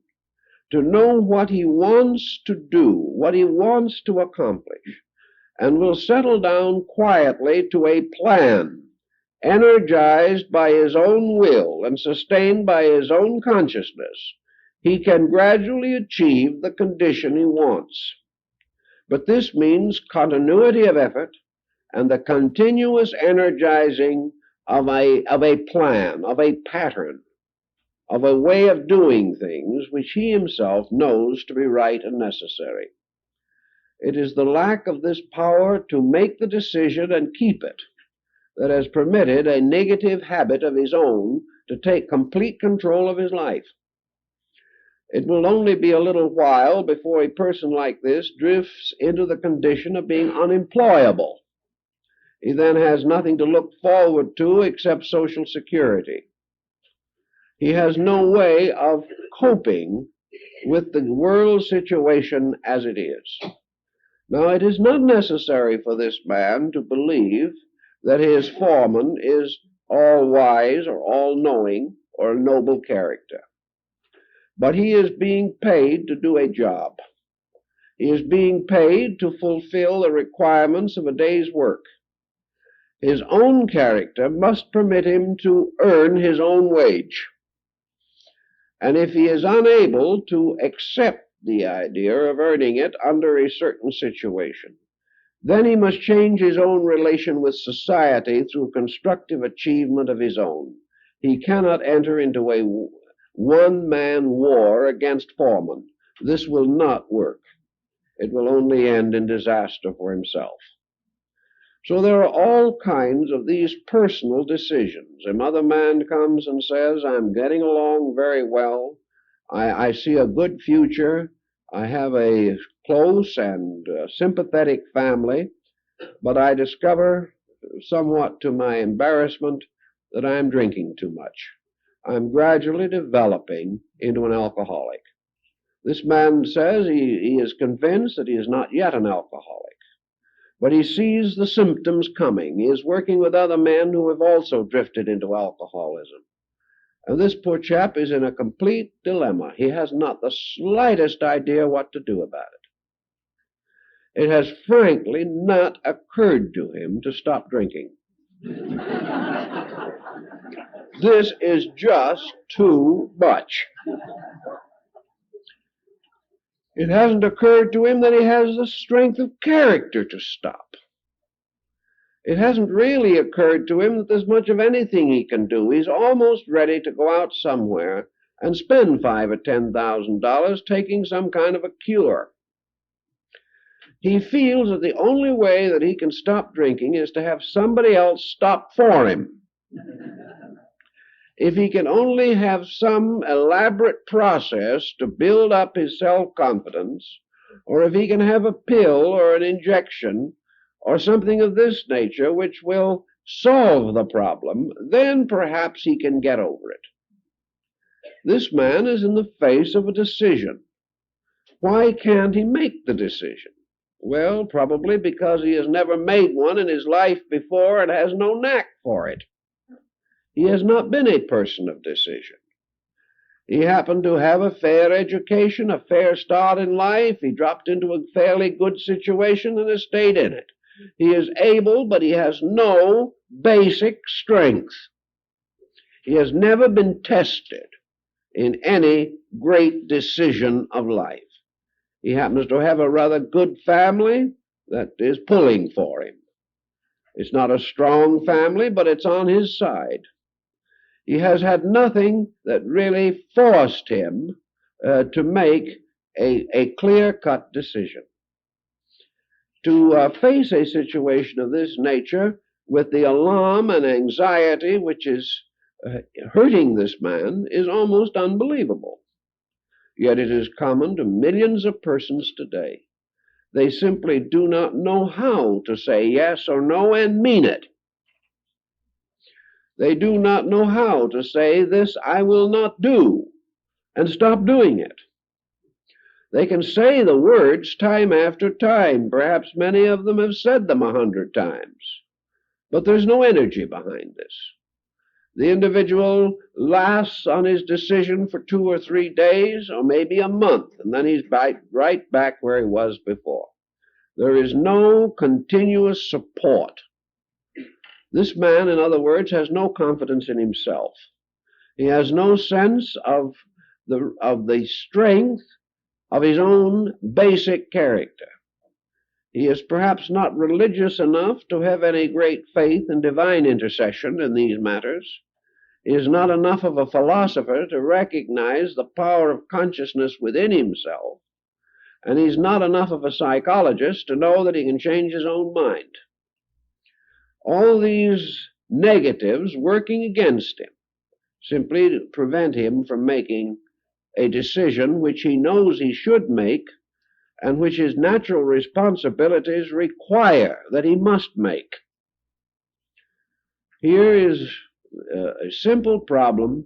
to know what he wants to do, what he wants to accomplish, and will settle down quietly to a plan, energized by his own will and sustained by his own consciousness, he can gradually achieve the condition he wants. But this means continuity of effort and the continuous energizing of a plan, of a pattern, of a way of doing things which he himself knows to be right and necessary. It is the lack of this power to make the decision and keep it that has permitted a negative habit of his own to take complete control of his life. It will only be a little while before a person like this drifts into the condition of being unemployable. He then has nothing to look forward to except Social Security. He has no way of coping with the world situation as it is. Now, it is not necessary for this man to believe that his foreman is all-wise or all-knowing or a noble character. But he is being paid to do a job. He is being paid to fulfill the requirements of a day's work. His own character must permit him to earn his own wage. And if he is unable to accept the idea of earning it under a certain situation, then he must change his own relation with society through constructive achievement of his own. He cannot enter into a one-man war against foreman. This will not work. It will only end in disaster for himself. So there are all kinds of these personal decisions. A mother man comes and says, I'm getting along very well. I see a good future. I have a close and sympathetic family, but I discover, somewhat to my embarrassment, that I'm drinking too much. I'm gradually developing into an alcoholic. This man says he is convinced that he is not yet an alcoholic, but he sees the symptoms coming. He is working with other men who have also drifted into alcoholism. And this poor chap is in a complete dilemma. He has not the slightest idea what to do about it. It has frankly not occurred to him to stop drinking. This is just too much. It hasn't occurred to him that he has the strength of character to stop. It hasn't really occurred to him that there's much of anything he can do. He's almost ready to go out somewhere and spend $5,000 or $10,000 taking some kind of a cure. He feels that the only way that he can stop drinking is to have somebody else stop for him. If he can only have some elaborate process to build up his self-confidence, or if he can have a pill or an injection or something of this nature which will solve the problem, then perhaps he can get over it. This man is in the face of a decision. Why can't he make the decision? Well, probably because he has never made one in his life before and has no knack for it. He has not been a person of decision. He happened to have a fair education, a fair start in life. He dropped into a fairly good situation and has stayed in it. He is able, but he has no basic strength. He has never been tested in any great decision of life. He happens to have a rather good family that is pulling for him. It's not a strong family, but it's on his side. He has had nothing that really forced him to make a clear-cut decision. To face a situation of this nature with the alarm and anxiety which is hurting this man is almost unbelievable. Yet it is common to millions of persons today. They simply do not know how to say yes or no and mean it. They do not know how to say, this I will not do, and stop doing it. They can say the words time after time. Perhaps many of them have said them 100 times. But there's no energy behind this. The individual lasts on his decision for 2 or 3 days, or maybe a month, and then he's right back where he was before. There is no continuous support. This man, in other words, has no confidence in himself. He has no sense of the strength of his own basic character. He is perhaps not religious enough to have any great faith in divine intercession in these matters. He is not enough of a philosopher to recognize the power of consciousness within himself. And he's not enough of a psychologist to know that he can change his own mind. All these negatives working against him simply to prevent him from making a decision which he knows he should make and which his natural responsibilities require that he must make. Here is a simple problem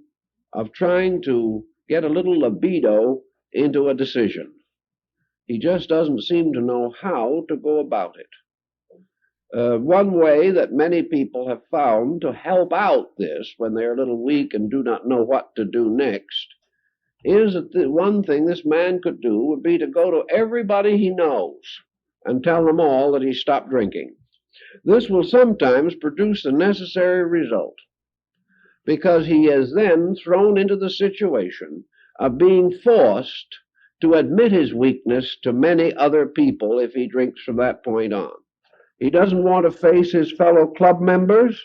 of trying to get a little libido into a decision. He just doesn't seem to know how to go about it. One way that many people have found to help out this when they're a little weak and do not know what to do next is that the one thing this man could do would be to go to everybody he knows and tell them all that he stopped drinking. This will sometimes produce the necessary result, because he is then thrown into the situation of being forced to admit his weakness to many other people if he drinks from that point on. He doesn't want to face his fellow club members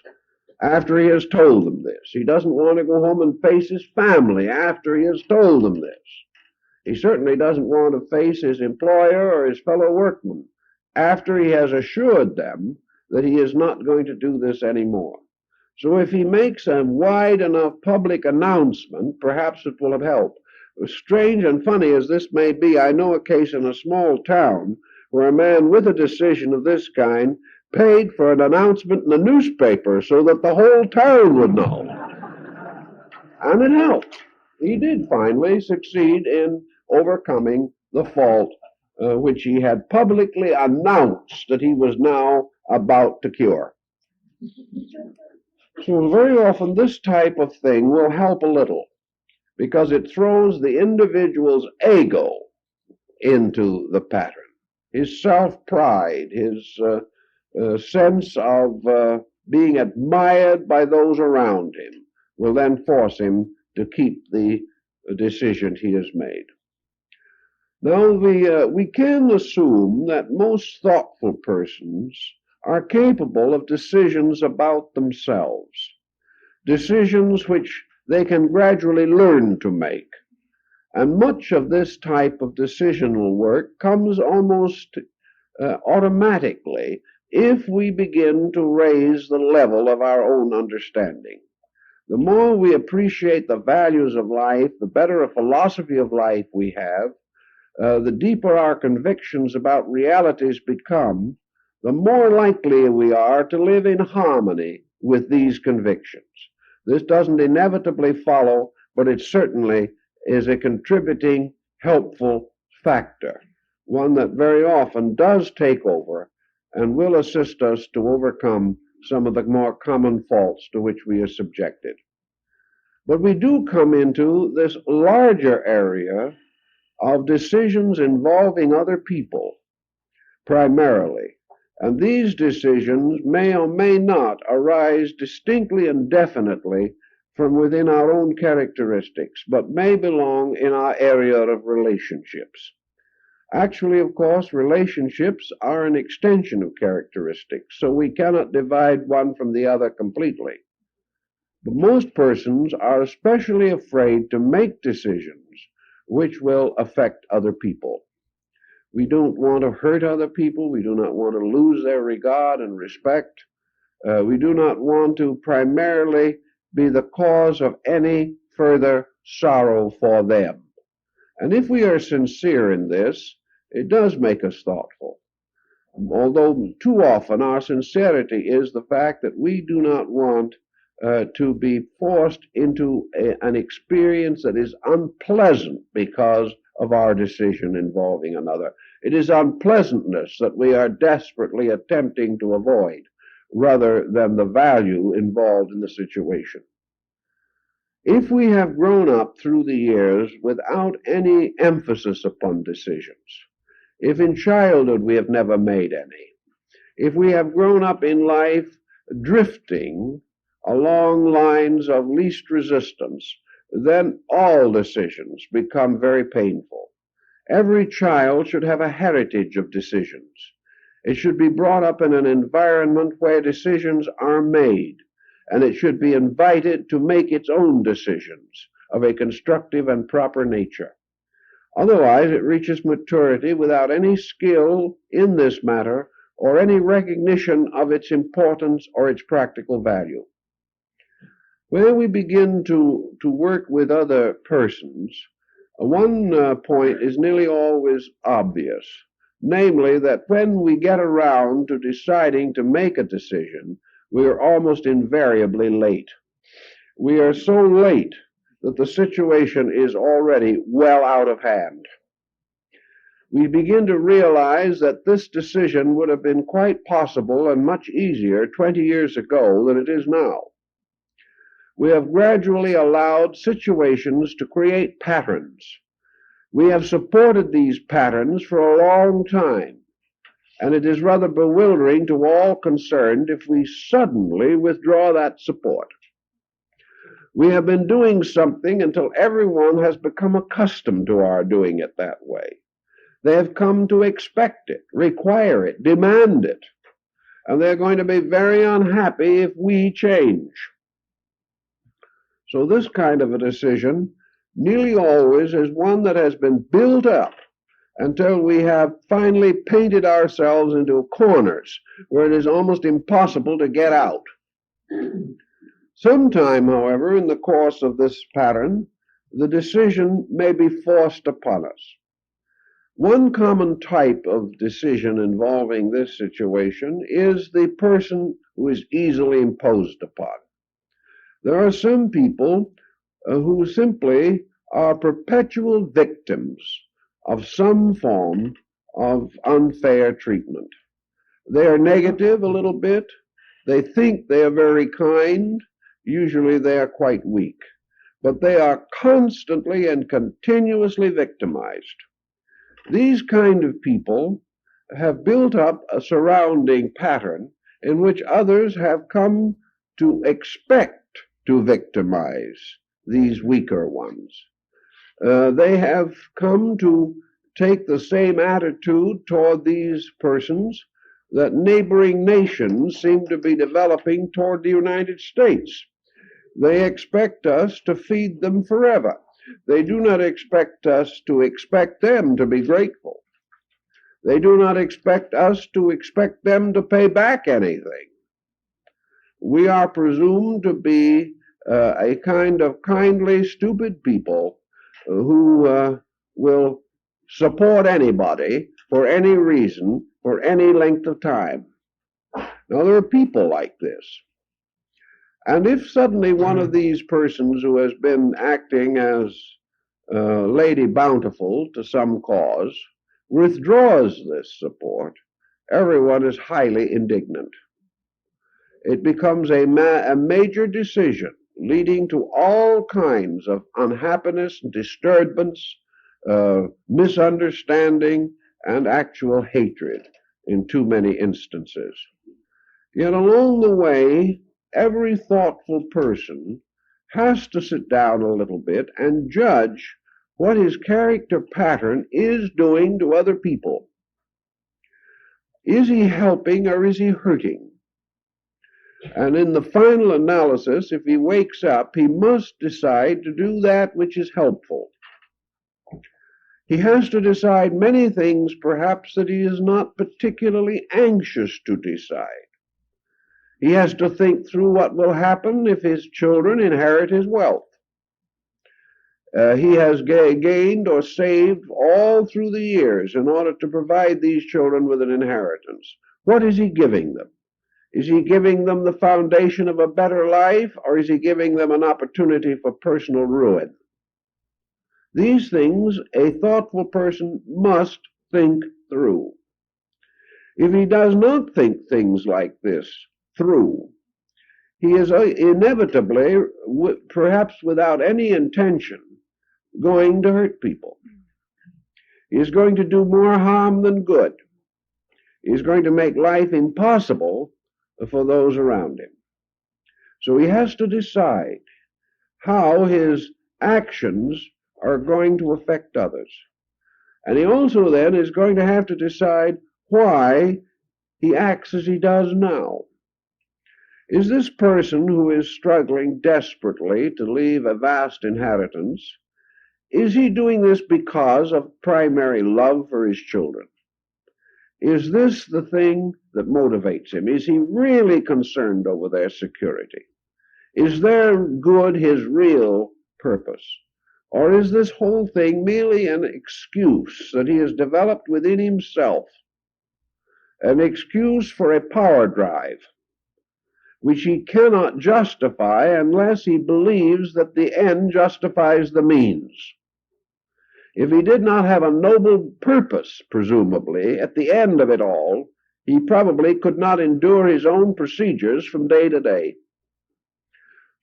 after he has told them this. He doesn't want to go home and face his family after he has told them this. He certainly doesn't want to face his employer or his fellow workmen after he has assured them that he is not going to do this anymore. So if he makes a wide enough public announcement, perhaps it will have helped. Strange and funny as this may be, I know a case in a small town where a man with a decision of this kind paid for an announcement in the newspaper so that the whole town would know. And it helped. He did finally succeed in overcoming the fault which he had publicly announced that he was now about to cure. So very often this type of thing will help a little, because it throws the individual's ego into the pattern. His self-pride, his sense of being admired by those around him will then force him to keep the decision he has made. Now, we can assume that most thoughtful persons are capable of decisions about themselves, decisions which they can gradually learn to make. And much of this type of decisional work comes almost automatically if we begin to raise the level of our own understanding. The more we appreciate the values of life, the better a philosophy of life we have, the deeper our convictions about realities become, the more likely we are to live in harmony with these convictions. This doesn't inevitably follow, but it certainly is a contributing, helpful factor, one that very often does take over and will assist us to overcome some of the more common faults to which we are subjected. But we do come into this larger area of decisions involving other people, primarily. And these decisions may or may not arise distinctly and definitely from within our own characteristics, but may belong in our area of relationships. Actually, of course, relationships are an extension of characteristics, so we cannot divide one from the other completely. But most persons are especially afraid to make decisions which will affect other people. We don't want to hurt other people. We do not want to lose their regard and respect. We do not want to primarily be the cause of any further sorrow for them. And if we are sincere in this, it does make us thoughtful. Although too often our sincerity is the fact that we do not want to be forced into an experience that is unpleasant because of our decision involving another. It is unpleasantness that we are desperately attempting to avoid, rather than the value involved in the situation. If we have grown up through the years without any emphasis upon decisions, if in childhood we have never made any, if we have grown up in life drifting along lines of least resistance, then all decisions become very painful. Every child should have a heritage of decisions. It should be brought up in an environment where decisions are made, and it should be invited to make its own decisions of a constructive and proper nature. Otherwise, it reaches maturity without any skill in this matter or any recognition of its importance or its practical value. When we begin to work with other persons, one point is nearly always obvious, namely that when we get around to deciding to make a decision, we are almost invariably late. We are so late that the situation is already well out of hand. We begin to realize that this decision would have been quite possible and much easier 20 years ago than it is now. We have gradually allowed situations to create patterns. We have supported these patterns for a long time, and it is rather bewildering to all concerned if we suddenly withdraw that support. We have been doing something until everyone has become accustomed to our doing it that way. They have come to expect it, require it, demand it, and they're going to be very unhappy if we change. So this kind of a decision nearly always is one that has been built up until we have finally painted ourselves into corners where it is almost impossible to get out. Sometime, however, in the course of this pattern, the decision may be forced upon us. One common type of decision involving this situation is the person who is easily imposed upon. There are some people who simply are perpetual victims of some form of unfair treatment. They are negative a little bit. They think they are very kind. Usually they are quite weak. But they are constantly and continuously victimized. These kind of people have built up a surrounding pattern in which others have come to expect to victimize these weaker ones. They have come to take the same attitude toward these persons that neighboring nations seem to be developing toward the United States. They expect us to feed them forever. They do not expect us to expect them to be grateful. They do not expect us to expect them to pay back anything. We are presumed to be a kind of kindly, stupid people who will support anybody for any reason, for any length of time. Now, there are people like this. And if suddenly one of these persons who has been acting as Lady Bountiful to some cause withdraws this support, everyone is highly indignant. It becomes a major decision leading to all kinds of unhappiness, disturbance, misunderstanding, and actual hatred in too many instances. Yet along the way, every thoughtful person has to sit down a little bit and judge what his character pattern is doing to other people. Is he helping or is he hurting? And in the final analysis, if he wakes up, he must decide to do that which is helpful. He has to decide many things, perhaps, that he is not particularly anxious to decide. He has to think through what will happen if his children inherit his wealth. He has gained or saved all through the years in order to provide these children with an inheritance. What is he giving them? Is he giving them the foundation of a better life, or is he giving them an opportunity for personal ruin? These things a thoughtful person must think through. If he does not think things like this through, he is inevitably, perhaps without any intention, going to hurt people. He is going to do more harm than good. He is going to make life impossible for those around him. So he has to decide how his actions are going to affect others. And he also then is going to have to decide why he acts as he does now. Is this person who is struggling desperately to leave a vast inheritance, is he doing this because of primary love for his children? Is this the thing that motivates him? Is he really concerned over their security? Is their good his real purpose? Or is this whole thing merely an excuse that he has developed within himself? An excuse for a power drive, which he cannot justify unless he believes that the end justifies the means. If he did not have a noble purpose, presumably, at the end of it all, he probably could not endure his own procedures from day to day.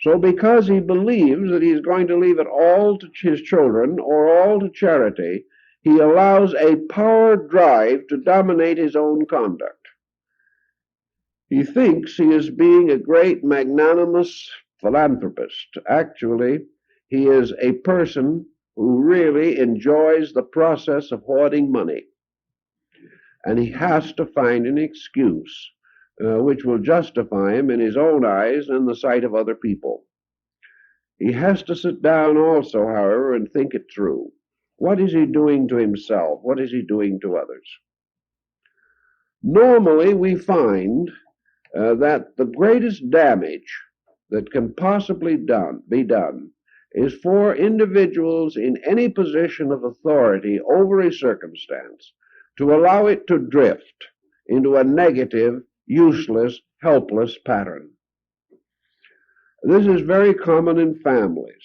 So because he believes that he's going to leave it all to his children or all to charity, he allows a power drive to dominate his own conduct. He thinks he is being a great magnanimous philanthropist. Actually, he is a person who really enjoys the process of hoarding money. And he has to find an excuse which will justify him in his own eyes and the sight of other people. He has to sit down also, however, and think it through. What is he doing to himself? What is he doing to others? Normally, we find that the greatest damage that can possibly be done is for individuals in any position of authority over a circumstance to allow it to drift into a negative, useless, helpless pattern. This is very common in families,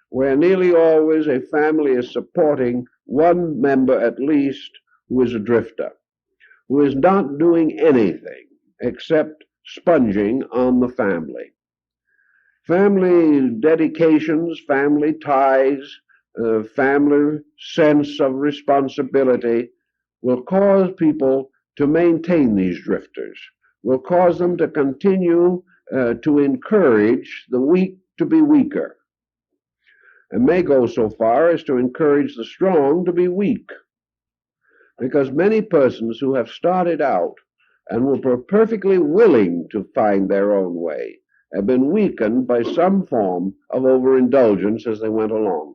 where nearly always a family is supporting one member at least who is a drifter, who is not doing anything except sponging on the family. Family dedications, family ties, family sense of responsibility will cause people to maintain these drifters, will cause them to continue to encourage the weak to be weaker, and may go so far as to encourage the strong to be weak. Because many persons who have started out and were perfectly willing to find their own way have been weakened by some form of overindulgence as they went along.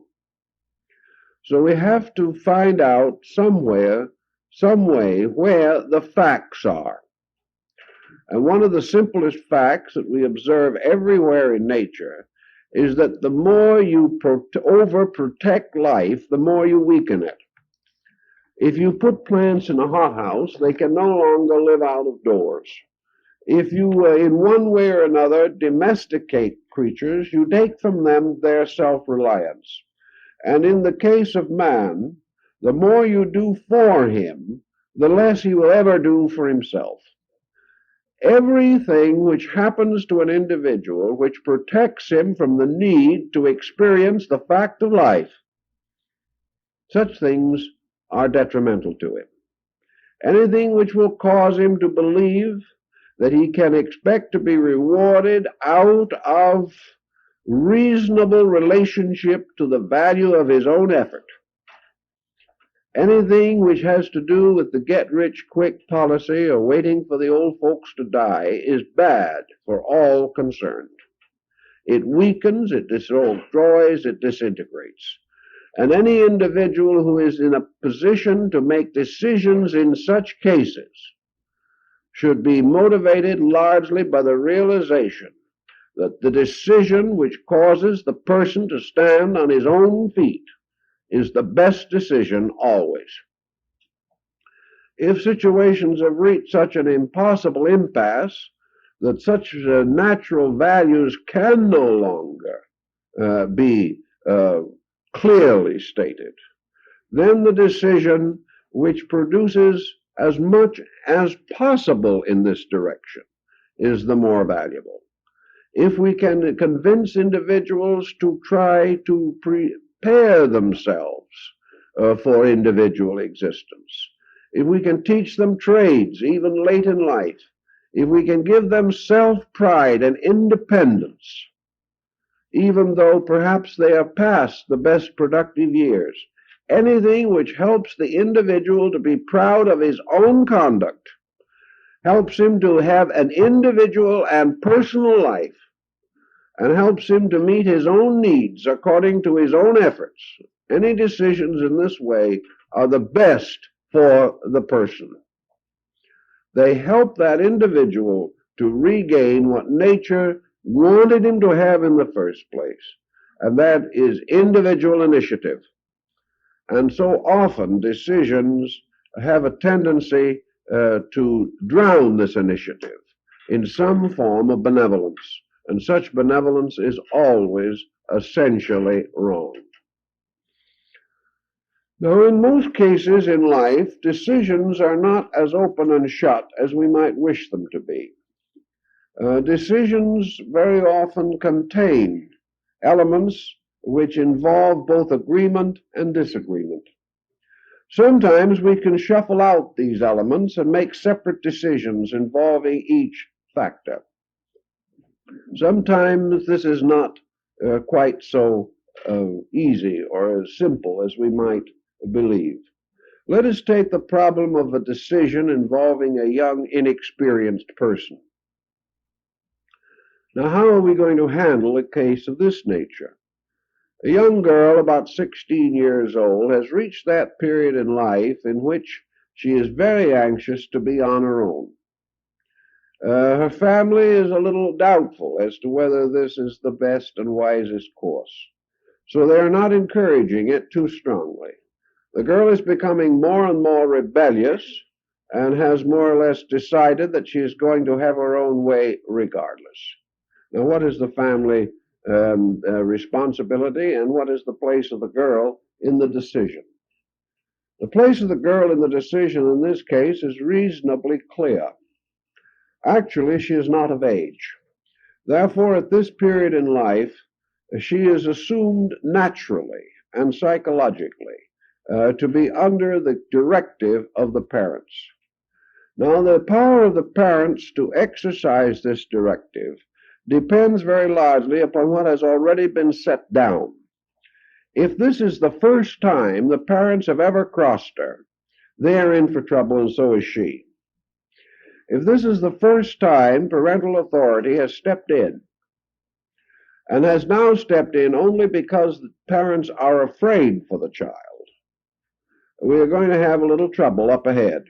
So we have to find out somewhere, some way, where the facts are. And one of the simplest facts that we observe everywhere in nature is that the more you overprotect life, the more you weaken it. If you put plants in a hothouse, they can no longer live out of doors. If you, in one way or another, domesticate creatures, you take from them their self-reliance. And in the case of man, the more you do for him, the less he will ever do for himself. Everything which happens to an individual which protects him from the need to experience the fact of life, such things are detrimental to him. Anything which will cause him to believe that he can expect to be rewarded out of reasonable relationship to the value of his own effort. Anything which has to do with the get-rich-quick policy or waiting for the old folks to die is bad for all concerned. It weakens, it destroys, it disintegrates. And any individual who is in a position to make decisions in such cases should be motivated largely by the realization that the decision which causes the person to stand on his own feet is the best decision always. If situations have reached such an impossible impasse that such natural values can no longer be clearly stated, then the decision which produces as much as possible in this direction is the more valuable. If we can convince individuals to try to prepare themselves for individual existence, if we can teach them trades even late in life, if we can give them self-pride and independence, even though perhaps they are past the best productive years, anything which helps the individual to be proud of his own conduct, helps him to have an individual and personal life, and helps him to meet his own needs according to his own efforts. Any decisions in this way are the best for the person. They help that individual to regain what nature wanted him to have in the first place, and that is individual initiative. And so often decisions have a tendency to drown this initiative in some form of benevolence, and such benevolence is always essentially wrong. Now, in most cases in life, decisions are not as open and shut as we might wish them to be. Decisions very often contain elements which involve both agreement and disagreement. Sometimes we can shuffle out these elements and make separate decisions involving each factor. Sometimes this is not quite so easy or as simple as we might believe. Let us take the problem of a decision involving a young, inexperienced person. Now, how are we going to handle a case of this nature? A young girl, about 16 years old, has reached that period in life in which she is very anxious to be on her own. Her family is a little doubtful as to whether this is the best and wisest course, so they are not encouraging it too strongly. The girl is becoming more and more rebellious and has more or less decided that she is going to have her own way regardless. Now, what is the family responsibility, and what is the place of the girl in the decision? The place of the girl in the decision in this case is reasonably clear. Actually, she is not of age. Therefore, at this period in life, she is assumed naturally and psychologically to be under the directive of the parents. Now, the power of the parents to exercise this directive depends very largely upon what has already been set down. If this is the first time the parents have ever crossed her, they are in for trouble, and so is she. If this is the first time parental authority has stepped in, and has now stepped in only because the parents are afraid for the child, we are going to have a little trouble up ahead,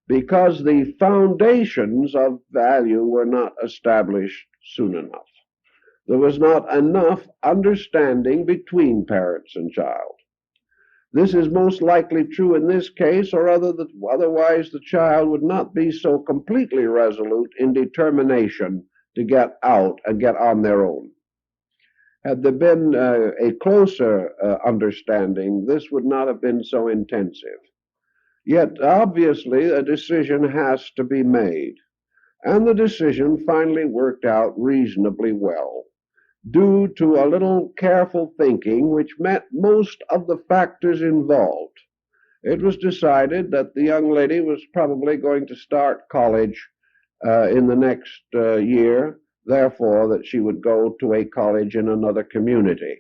because the foundations of value were not established soon enough. There was not enough understanding between parents and child. This is most likely true in this case, or otherwise the child would not be so completely resolute in determination to get out and get on their own. Had there been a closer understanding, this would not have been so intensive. Yet, obviously, a decision has to be made, and the decision finally worked out reasonably well, due to a little careful thinking which met most of the factors involved. It was decided that the young lady was probably going to start college in the next year, therefore that she would go to a college in another community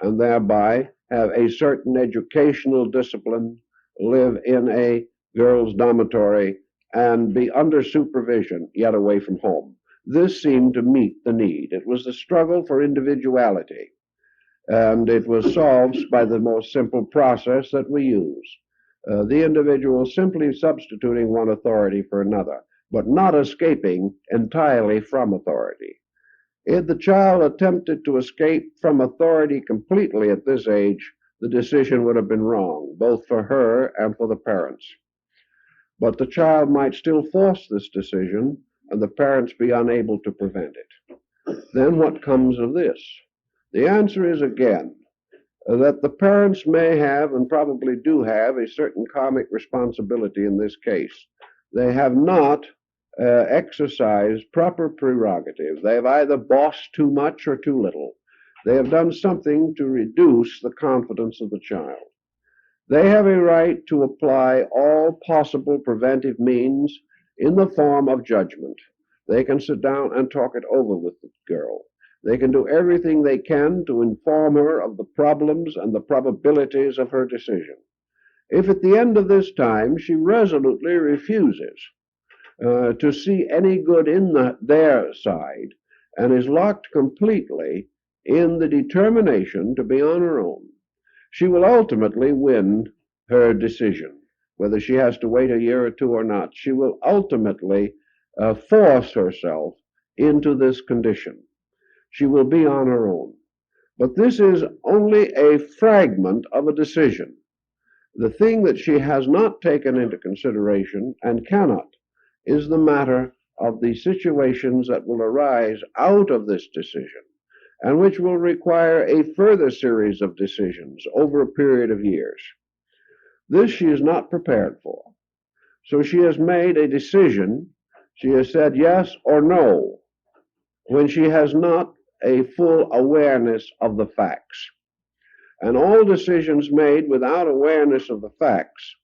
and thereby have a certain educational discipline, live in a girls' dormitory, and be under supervision, yet away from home. This seemed to meet the need. It was the struggle for individuality, and it was solved by the most simple process that we use. The individual simply substituting one authority for another, but not escaping entirely from authority. If the child attempted to escape from authority completely at this age, the decision would have been wrong, both for her and for the parents. But the child might still force this decision, and the parents be unable to prevent it. Then what comes of this? The answer is again that the parents may have, and probably do have, a certain karmic responsibility in this case. They have not exercised proper prerogative. They have either bossed too much or too little. They have done something to reduce the confidence of the child. They have a right to apply all possible preventive means in the form of judgment. They can sit down and talk it over with the girl. They can do everything they can to inform her of the problems and the probabilities of her decision. If at the end of this time she resolutely refuses to see any good in their side and is locked completely in the determination to be on her own, she will ultimately win her decision. Whether she has to wait a year or two or not, she will ultimately force herself into this condition. She will be on her own. But this is only a fragment of a decision. The thing that she has not taken into consideration and cannot is the matter of the situations that will arise out of this decision and which will require a further series of decisions over a period of years. This she is not prepared for. So she has made a decision. She has said yes or no when she has not a full awareness of the facts. And all decisions made without awareness of the facts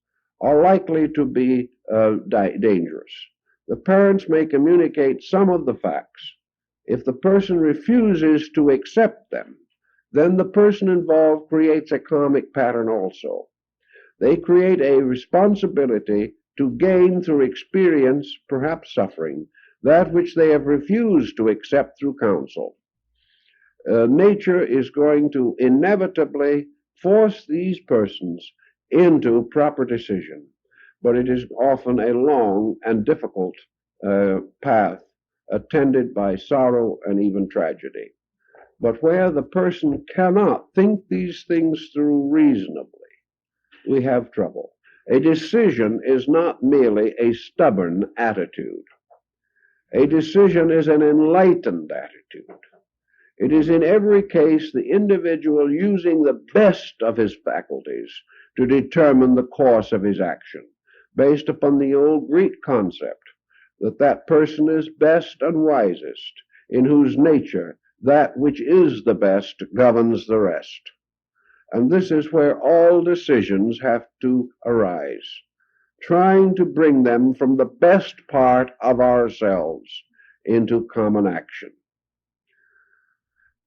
are likely to be dangerous. The parents may communicate some of the facts. If the person refuses to accept them, then the person involved creates a karmic pattern also. They create a responsibility to gain through experience, perhaps suffering, that which they have refused to accept through counsel. Nature is going to inevitably force these persons into proper decision, but it is often a long and difficult path attended by sorrow and even tragedy. But where the person cannot think these things through reasonably, we have trouble. A decision is not merely a stubborn attitude. A decision is an enlightened attitude. It is in every case the individual using the best of his faculties to determine the course of his action, based upon the old Greek concept that that person is best and wisest, in whose nature that which is the best governs the rest. And this is where all decisions have to arise, trying to bring them from the best part of ourselves into common action.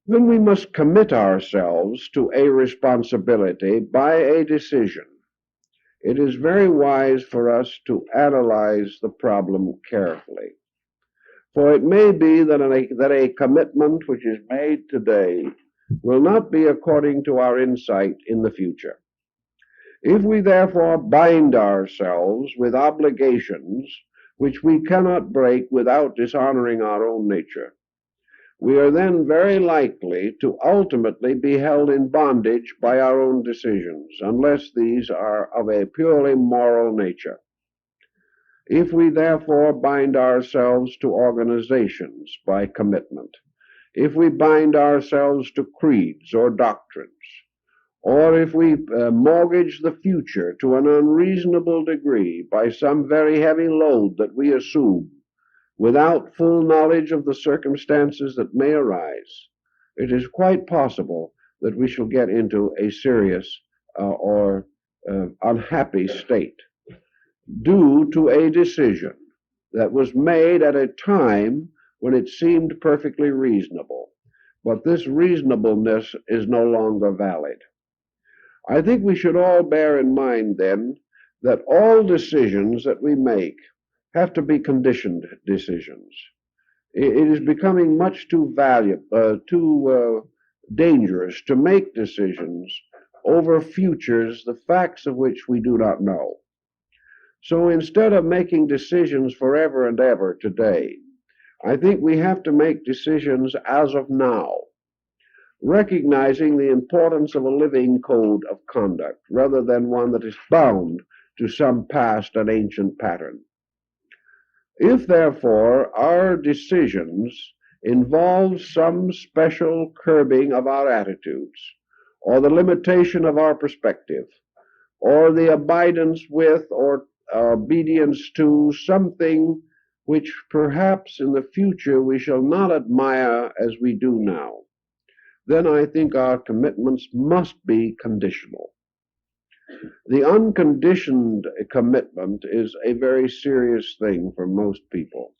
Then we must commit ourselves to a responsibility by a decision. It is very wise for us to analyze the problem carefully. For it may be that a commitment which is made today will not be according to our insight in the future. If we therefore bind ourselves with obligations which we cannot break without dishonoring our own nature, we are then very likely to ultimately be held in bondage by our own decisions, unless these are of a purely moral nature. If we therefore bind ourselves to organizations by commitment, if we bind ourselves to creeds or doctrines, or if we mortgage the future to an unreasonable degree by some very heavy load that we assume without full knowledge of the circumstances that may arise, it is quite possible that we shall get into a serious or unhappy state due to a decision that was made at a time when it seemed perfectly reasonable. But this reasonableness is no longer valid. I think we should all bear in mind then that all decisions that we make have to be conditioned decisions. It is becoming much too dangerous to make decisions over futures, the facts of which we do not know. So instead of making decisions forever and ever today, I think we have to make decisions as of now, recognizing the importance of a living code of conduct rather than one that is bound to some past and ancient pattern. If, therefore, our decisions involve some special curbing of our attitudes, or the limitation of our perspective, or the abidance with or obedience to something which perhaps in the future we shall not admire as we do now, then I think our commitments must be conditional. The unconditioned commitment is a very serious thing for most people.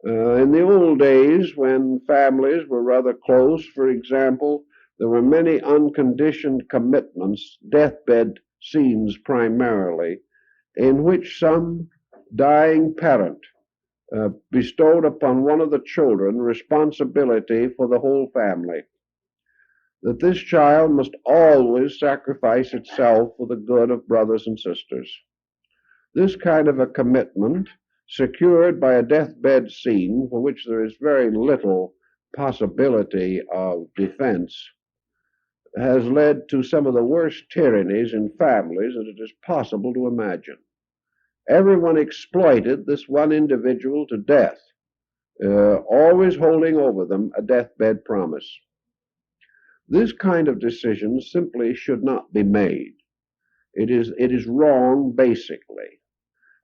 In the old days, when families were rather close, for example, there were many unconditioned commitments, deathbed scenes primarily, in which some dying parent bestowed upon one of the children responsibility for the whole family, that this child must always sacrifice itself for the good of brothers and sisters. This kind of a commitment, secured by a deathbed scene for which there is very little possibility of defense, has led to some of the worst tyrannies in families that it is possible to imagine. Everyone exploited this one individual to death, always holding over them a deathbed promise. This kind of decision simply should not be made. It is wrong, basically.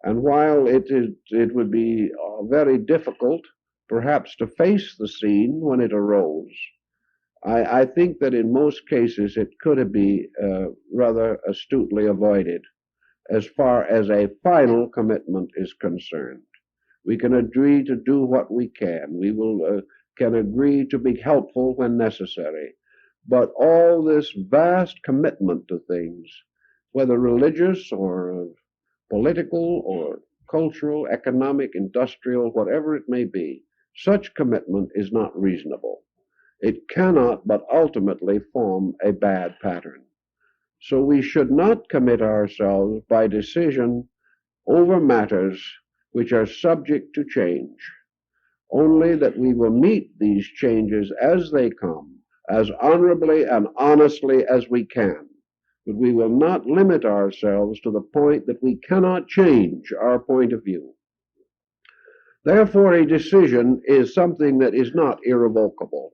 And while it would be very difficult, perhaps, to face the scene when it arose, I think that in most cases it could be rather astutely avoided as far as a final commitment is concerned. We can agree to do what we can. We can agree to be helpful when necessary. But all this vast commitment to things, whether religious or political or cultural, economic, industrial, whatever it may be, such commitment is not reasonable. It cannot but ultimately form a bad pattern. So we should not commit ourselves by decision over matters which are subject to change, only that we will meet these changes as they come, as honorably and honestly as we can. But we will not limit ourselves to the point that we cannot change our point of view. Therefore, a decision is something that is not irrevocable.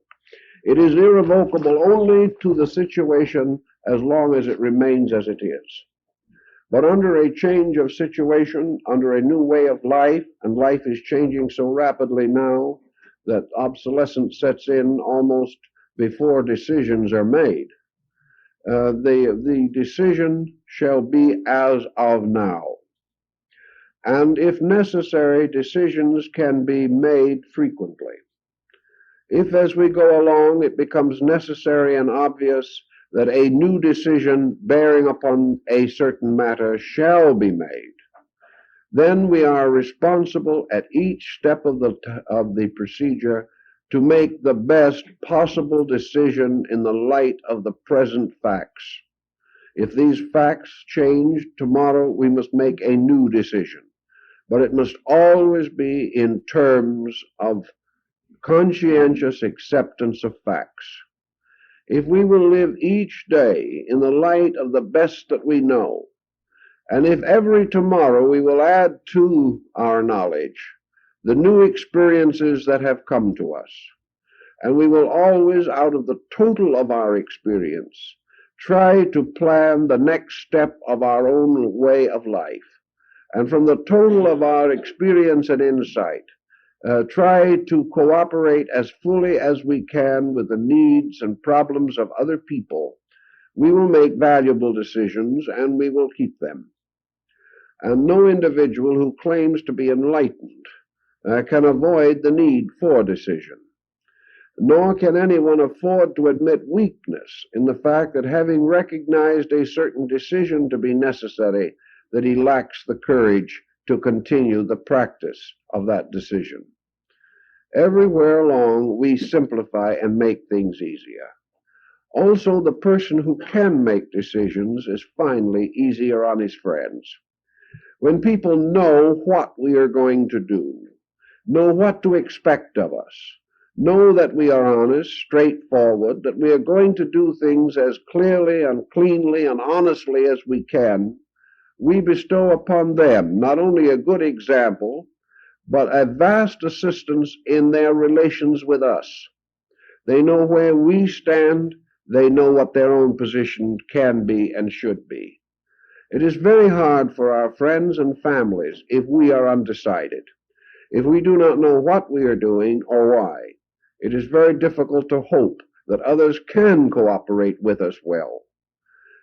It is irrevocable only to the situation as long as it remains as it is. But under a change of situation, under a new way of life, and life is changing so rapidly now that obsolescence sets in almost before decisions are made, the decision shall be as of now. And if necessary, decisions can be made frequently. If as we go along it becomes necessary and obvious that a new decision bearing upon a certain matter shall be made, then we are responsible at each step of the procedure to make the best possible decision in the light of the present facts. If these facts change tomorrow, we must make a new decision, but it must always be in terms of conscientious acceptance of facts. If we will live each day in the light of the best that we know, and if every tomorrow we will add to our knowledge the new experiences that have come to us, And we will always, out of the total of our experience, try to plan the next step of our own way of life. And from the total of our experience and insight, try to cooperate as fully as we can with the needs and problems of other people. We will make valuable decisions and we will keep them. And no individual who claims to be enlightened can avoid the need for decision. Nor can anyone afford to admit weakness in the fact that, having recognized a certain decision to be necessary, that he lacks the courage to continue the practice of that decision. Everywhere along, we simplify and make things easier. Also, the person who can make decisions is finally easier on his friends. When people know what we are going to do, know what to expect of us, know that we are honest, straightforward, that we are going to do things as clearly and cleanly and honestly as we can, we bestow upon them not only a good example, but a vast assistance in their relations with us. They know where we stand, they know what their own position can be and should be. It is very hard for our friends and families if we are undecided, if we do not know what we are doing or why. It is very difficult to hope that others can cooperate with us well.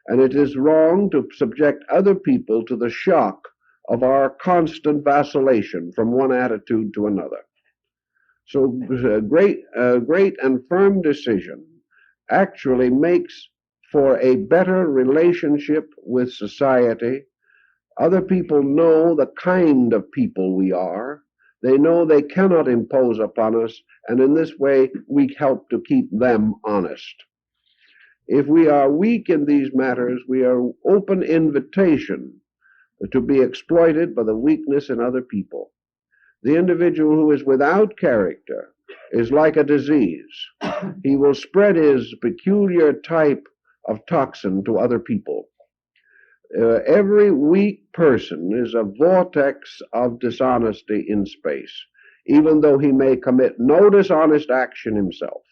And it is wrong to subject other people to the shock of our constant vacillation from one attitude to another. So a great and firm decision actually makes for a better relationship with society. Other people know the kind of people we are. They know they cannot impose upon us, and in this way we help to keep them honest. If we are weak in these matters, we are open invitation to be exploited by the weakness in other people. The individual who is without character is like a disease. He will spread his peculiar type of toxin to other people. Every weak person is a vortex of dishonesty in space, even though he may commit no dishonest action himself.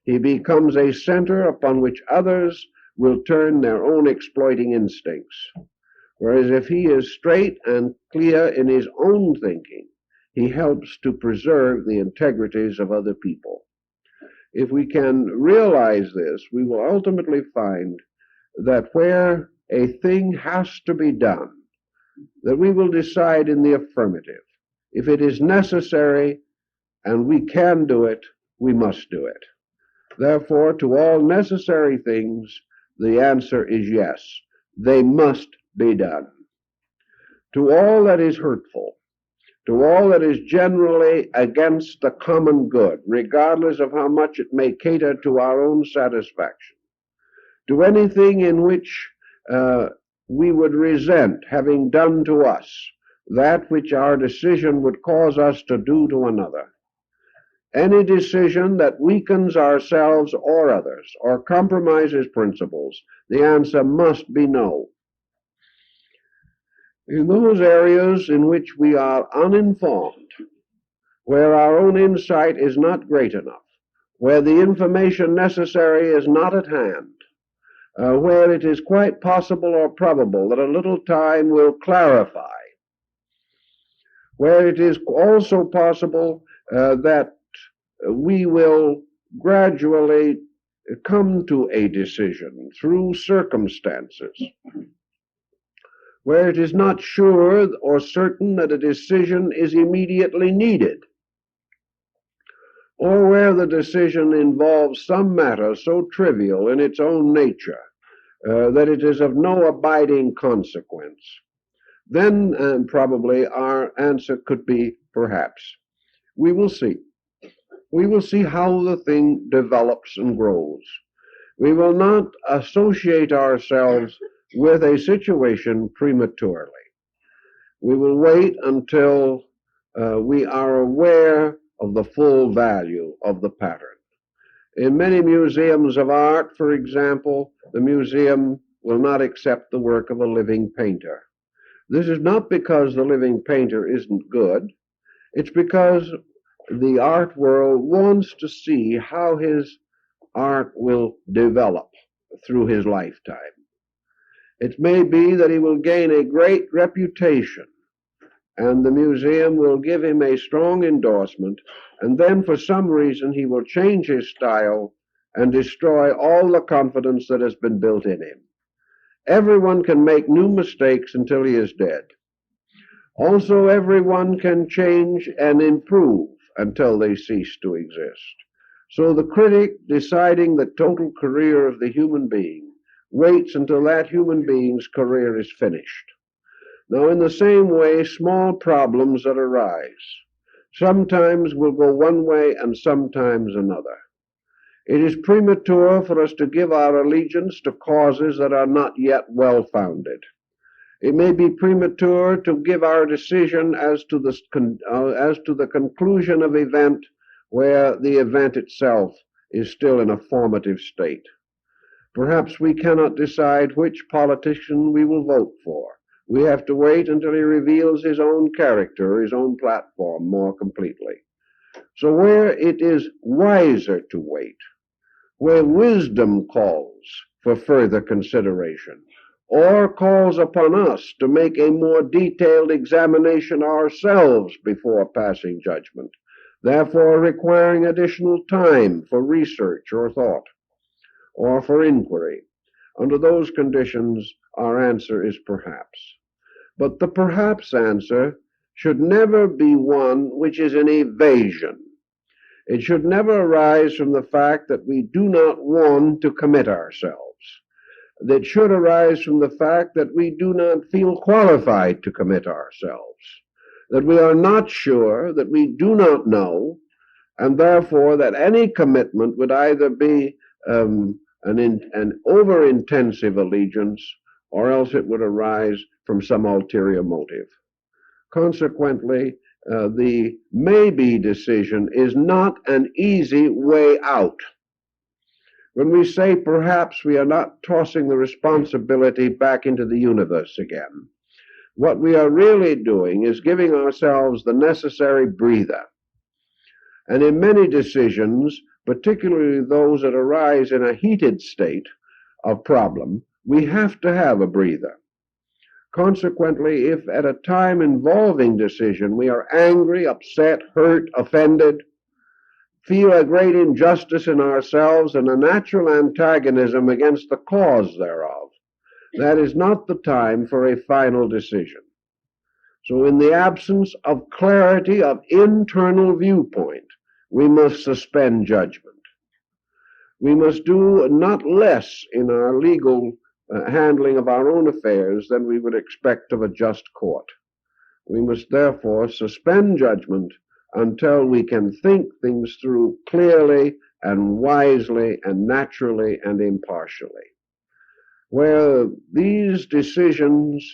He becomes a center upon which others will turn their own exploiting instincts. Whereas if he is straight and clear in his own thinking, he helps to preserve the integrities of other people. If we can realize this, we will ultimately find that where a thing has to be done, that we will decide in the affirmative. If it is necessary and we can do it, we must do it. Therefore, to all necessary things, the answer is yes. They must be done. To all that is hurtful, to all that is generally against the common good, regardless of how much it may cater to our own satisfaction, to anything in which we would resent having done to us that which our decision would cause us to do to another, any decision that weakens ourselves or others or compromises principles, the answer must be no. In those areas in which we are uninformed, where our own insight is not great enough, where the information necessary is not at hand, where it is quite possible or probable that a little time will clarify, where it is also possible that we will gradually come to a decision through circumstances, where it is not sure or certain that a decision is immediately needed, or where the decision involves some matter so trivial in its own nature that it is of no abiding consequence, then probably our answer could be perhaps. We will see. We will see how the thing develops and grows. We will not associate ourselves with a situation prematurely. We will wait until we are aware of the full value of the pattern. In many museums of art, for example, the museum will not accept the work of a living painter. This is not because the living painter isn't good. It's because the art world wants to see how his art will develop through his lifetime. It may be that he will gain a great reputation, and the museum will give him a strong endorsement, and then for some reason he will change his style and destroy all the confidence that has been built in him. Everyone can make new mistakes until he is dead. Also, everyone can change and improve until they cease to exist. So the critic, deciding the total career of the human being, waits until that human being's career is finished. Now, in the same way, small problems that arise sometimes will go one way and sometimes another. It is premature for us to give our allegiance to causes that are not yet well founded. It may be premature to give our decision as to the conclusion of event where the event itself is still in a formative state. Perhaps we cannot decide which politician we will vote for. We have to wait until he reveals his own character, his own platform more completely. So where it is wiser to wait, where wisdom calls for further consideration, or calls upon us to make a more detailed examination ourselves before passing judgment, therefore requiring additional time for research or thought, or for inquiry. Under those conditions, our answer is perhaps. But the perhaps answer should never be one which is an evasion. It should never arise from the fact that we do not want to commit ourselves. That should arise from the fact that we do not feel qualified to commit ourselves, that we are not sure, that we do not know, and therefore that any commitment would either be an over-intensive allegiance, or else it would arise from some ulterior motive. Consequently, the maybe decision is not an easy way out. When we say perhaps, we are not tossing the responsibility back into the universe again. What we are really doing is giving ourselves the necessary breather. And in many decisions, particularly those that arise in a heated state of problem, we have to have a breather. Consequently, if at a time involving decision we are angry, upset, hurt, offended, feel a great injustice in ourselves and a natural antagonism against the cause thereof, that is not the time for a final decision. So in the absence of clarity of internal viewpoint, we must suspend judgment. We must do not less in our legal handling of our own affairs than we would expect of a just court. We must therefore suspend judgment until we can think things through clearly and wisely and naturally and impartially. Where these decisions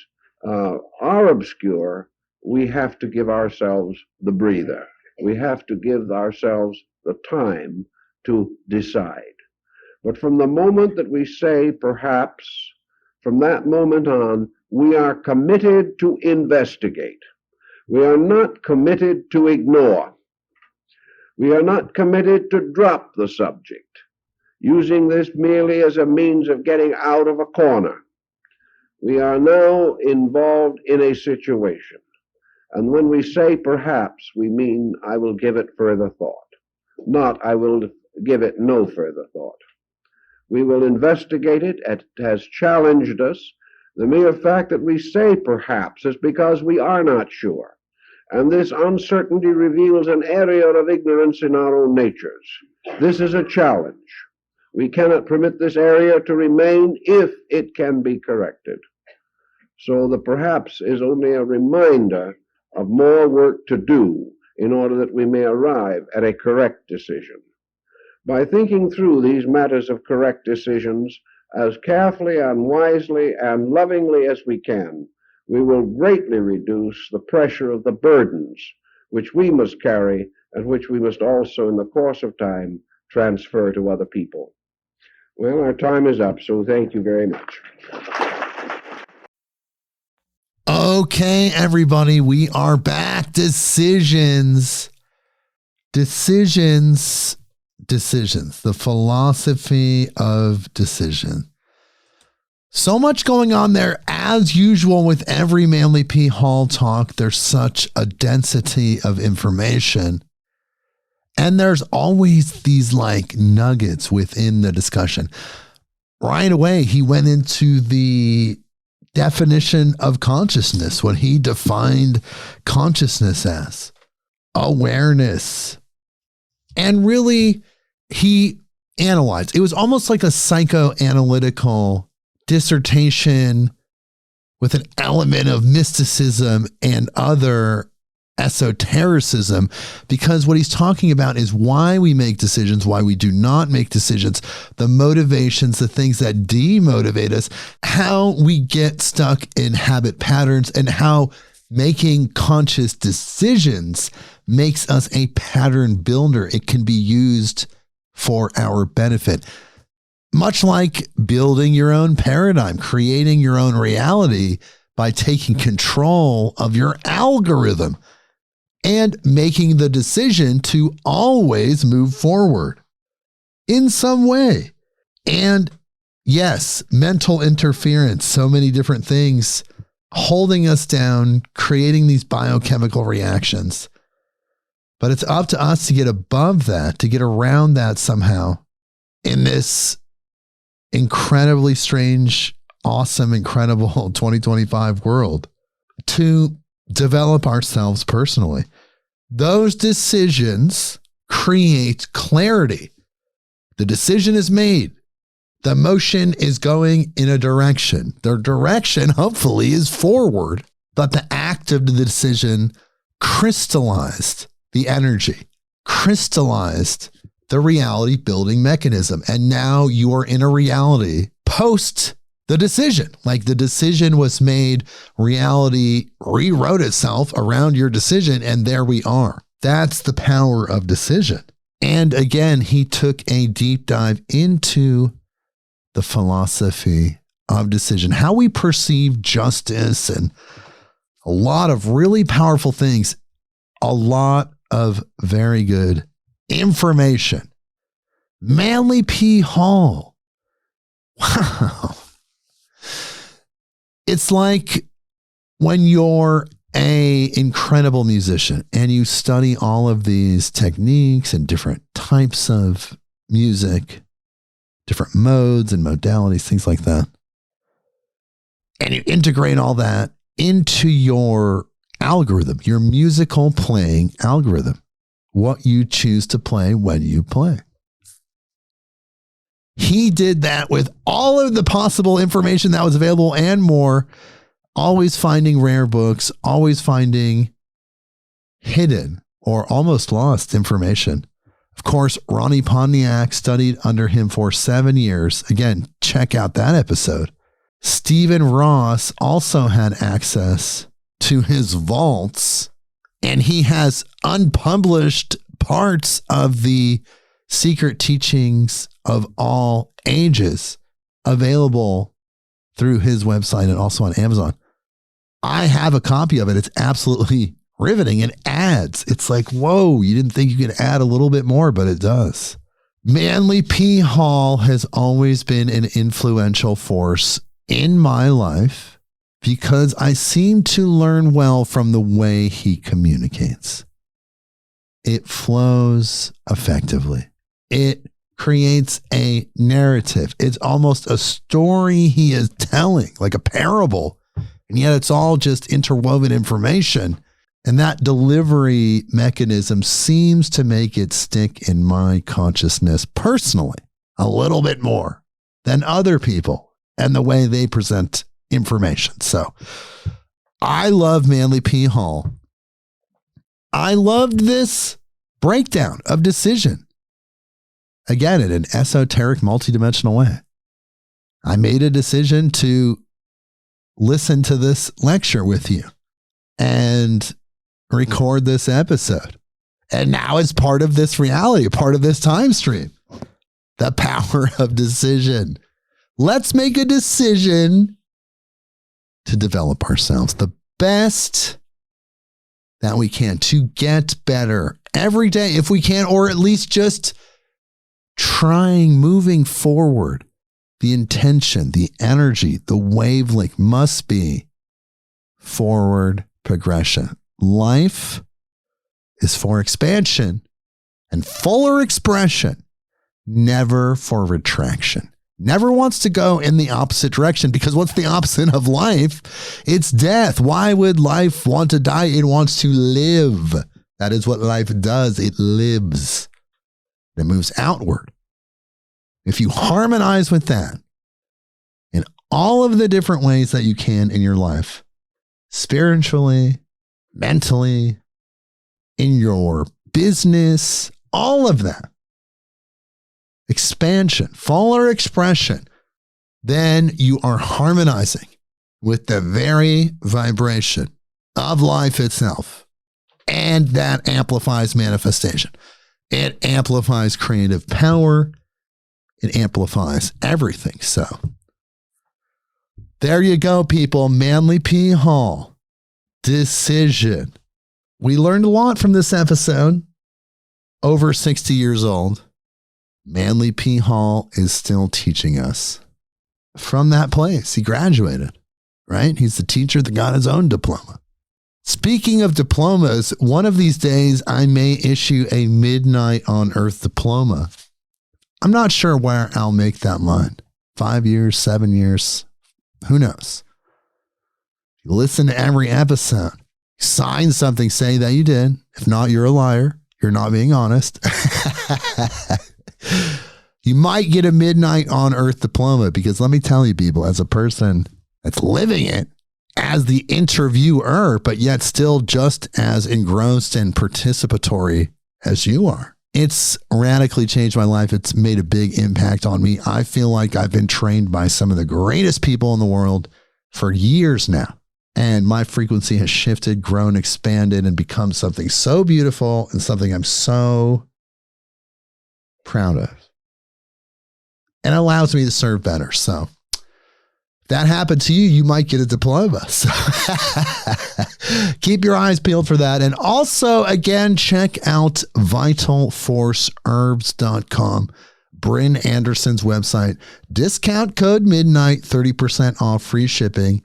are obscure, we have to give ourselves the breather. We have to give ourselves the time to decide. But from the moment that we say perhaps, from that moment on, we are committed to investigate. We are not committed to ignore. We are not committed to drop the subject, using this merely as a means of getting out of a corner. We are now involved in a situation. And when we say perhaps, we mean I will give it further thought, not I will give it no further thought. We will investigate it. It has challenged us. The mere fact that we say perhaps is because we are not sure. And this uncertainty reveals an area of ignorance in our own natures. This is a challenge. We cannot permit this area to remain if it can be corrected. So the perhaps is only a reminder of more work to do in order that we may arrive at a correct decision. By thinking through these matters of correct decisions as carefully and wisely and lovingly as we can, we will greatly reduce the pressure of the burdens which we must carry and which we must also, in the course of time, transfer to other people. Well, our time is up, so thank you very much. Okay, everybody, we are back. Decisions. Decisions, the philosophy of decision. So much going on there, as usual with every Manly P. Hall talk. There's such a density of information. And there's always these like nuggets within the discussion. Right away, he went into the definition of consciousness, what he defined consciousness as. Awareness. And really, he analyzed. It was almost like a psychoanalytical dissertation with an element of mysticism and other esotericism, because what he's talking about is why we make decisions, why we do not make decisions, the motivations, the things that demotivate us, how we get stuck in habit patterns, and how making conscious decisions makes us a pattern builder. It can be used for our benefit. Much like building your own paradigm, creating your own reality by taking control of your algorithm and making the decision to always move forward in some way. And yes, mental interference, so many different things holding us down, creating these biochemical reactions. But it's up to us to get above that, to get around that somehow in this incredibly strange, awesome, incredible 2025 world, to develop ourselves personally. Those decisions create clarity. The decision is made. The motion is going in a direction. The direction, hopefully, is forward, but the act of the decision crystallized the energy, crystallized the reality building mechanism. And now you are in a reality post the decision. Like the decision was made, reality rewrote itself around your decision, and there we are. That's the power of decision. And again, he took a deep dive into the philosophy of decision, how we perceive justice, and a lot of really powerful things, a lot of very good information. Manly P. Hall. Wow. It's like when you're an incredible musician and you study all of these techniques and different types of music, different modes and modalities, things like that. And you integrate all that into your algorithm, your musical playing algorithm, what you choose to play when you play. He did that with all of the possible information that was available and more, always finding rare books, always finding hidden or almost lost information. Of course, Ronnie Pontiac studied under him for 7 years. Again, check out that episode. Stephen Ross also had access to his vaults, and he has unpublished parts of the secret teachings of all ages available through his website and also on Amazon. I have a copy of it. It's absolutely riveting, and adds. It's like, whoa, you didn't think you could add a little bit more, but it does. Manly P. Hall has always been an influential force in my life because I seem to learn well from the way he communicates. It flows effectively. It creates a narrative. It's almost a story he is telling, like a parable, and yet it's all just interwoven information. And that delivery mechanism seems to make it stick in my consciousness personally a little bit more than other people and the way they present information. So I love Manly P. Hall. I loved this breakdown of decision. Again, in an esoteric, multidimensional way. I made a decision to listen to this lecture with you and record this episode. And now it's part of this reality, part of this time stream. The power of decision. Let's make a decision to develop ourselves. The best that we can to get better every day if we can, or at least just trying, moving forward. The intention, the energy, the wavelength must be forward progression. Life is for expansion and fuller expression, never for retraction. Never wants to go in the opposite direction, because what's the opposite of life? It's death. Why would life want to die? It wants to live. That is what life does. It lives. It moves outward. If you harmonize with that in all of the different ways that you can in your life, spiritually, mentally, in your business, all of that, expansion, fuller expression, then you are harmonizing with the very vibration of life itself. And that amplifies manifestation. It amplifies creative power. It amplifies everything. So there you go, people. Manly P. Hall. Decision. We learned a lot from this episode. Over 60 years old. Manly P. Hall is still teaching us from that place. He graduated, right? He's the teacher that got his own diploma. Speaking of diplomas, one of these days I may issue a Midnight on Earth diploma. I'm not sure where I'll make that line. 5 years, 7 years, who knows? You listen to every episode, sign something, say that you did. If not, you're a liar. You're not being honest. You might get a Midnight on Earth diploma, because let me tell you, people, as a person that's living it, as the interviewer, but yet still just as engrossed and participatory as you are, it's radically changed my life. It's made a big impact on me. I feel like I've been trained by some of the greatest people in the world for years now. And my frequency has shifted, grown, expanded, and become something so beautiful and something I'm so proud of. And it allows me to serve better. So if that happened to you, you might get a diploma. So keep your eyes peeled for that. And also, again, check out vitalforceherbs.com, Bryn Anderson's website. Discount code MIDNIGHT, 30% off, free shipping.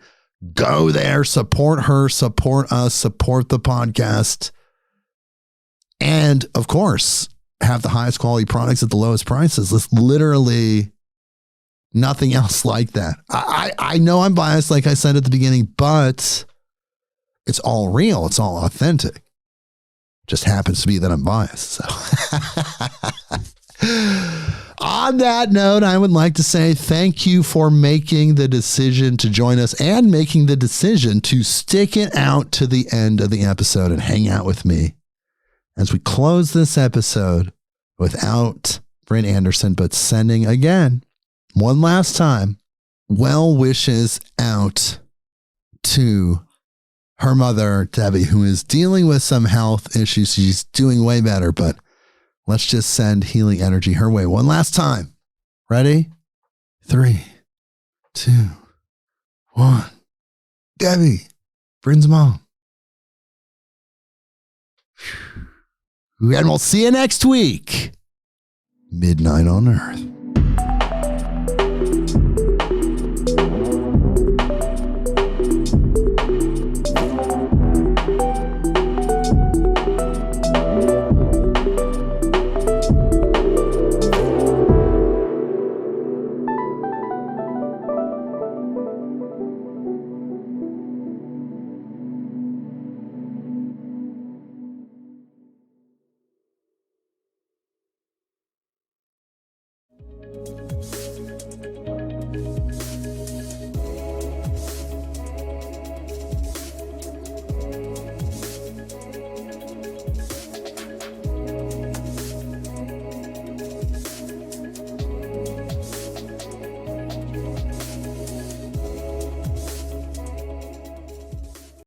Go there, support her, support us, support the podcast. And of course, have the highest quality products at the lowest prices. There's literally nothing else like that. I know I'm biased, like I said at the beginning, but it's all real. It's all authentic. Just happens to be that I'm biased. So on that note, I would like to say thank you for making the decision to join us and making the decision to stick it out to the end of the episode and hang out with me as we close this episode without Bryn Anderson, but sending again, one last time, well wishes out to her mother, Debbie, who is dealing with some health issues. She's doing way better, but let's just send healing energy her way one last time. Ready? 3, 2, 1. Debbie, Bryn's mom. And we'll see you next week. Midnight on Earth.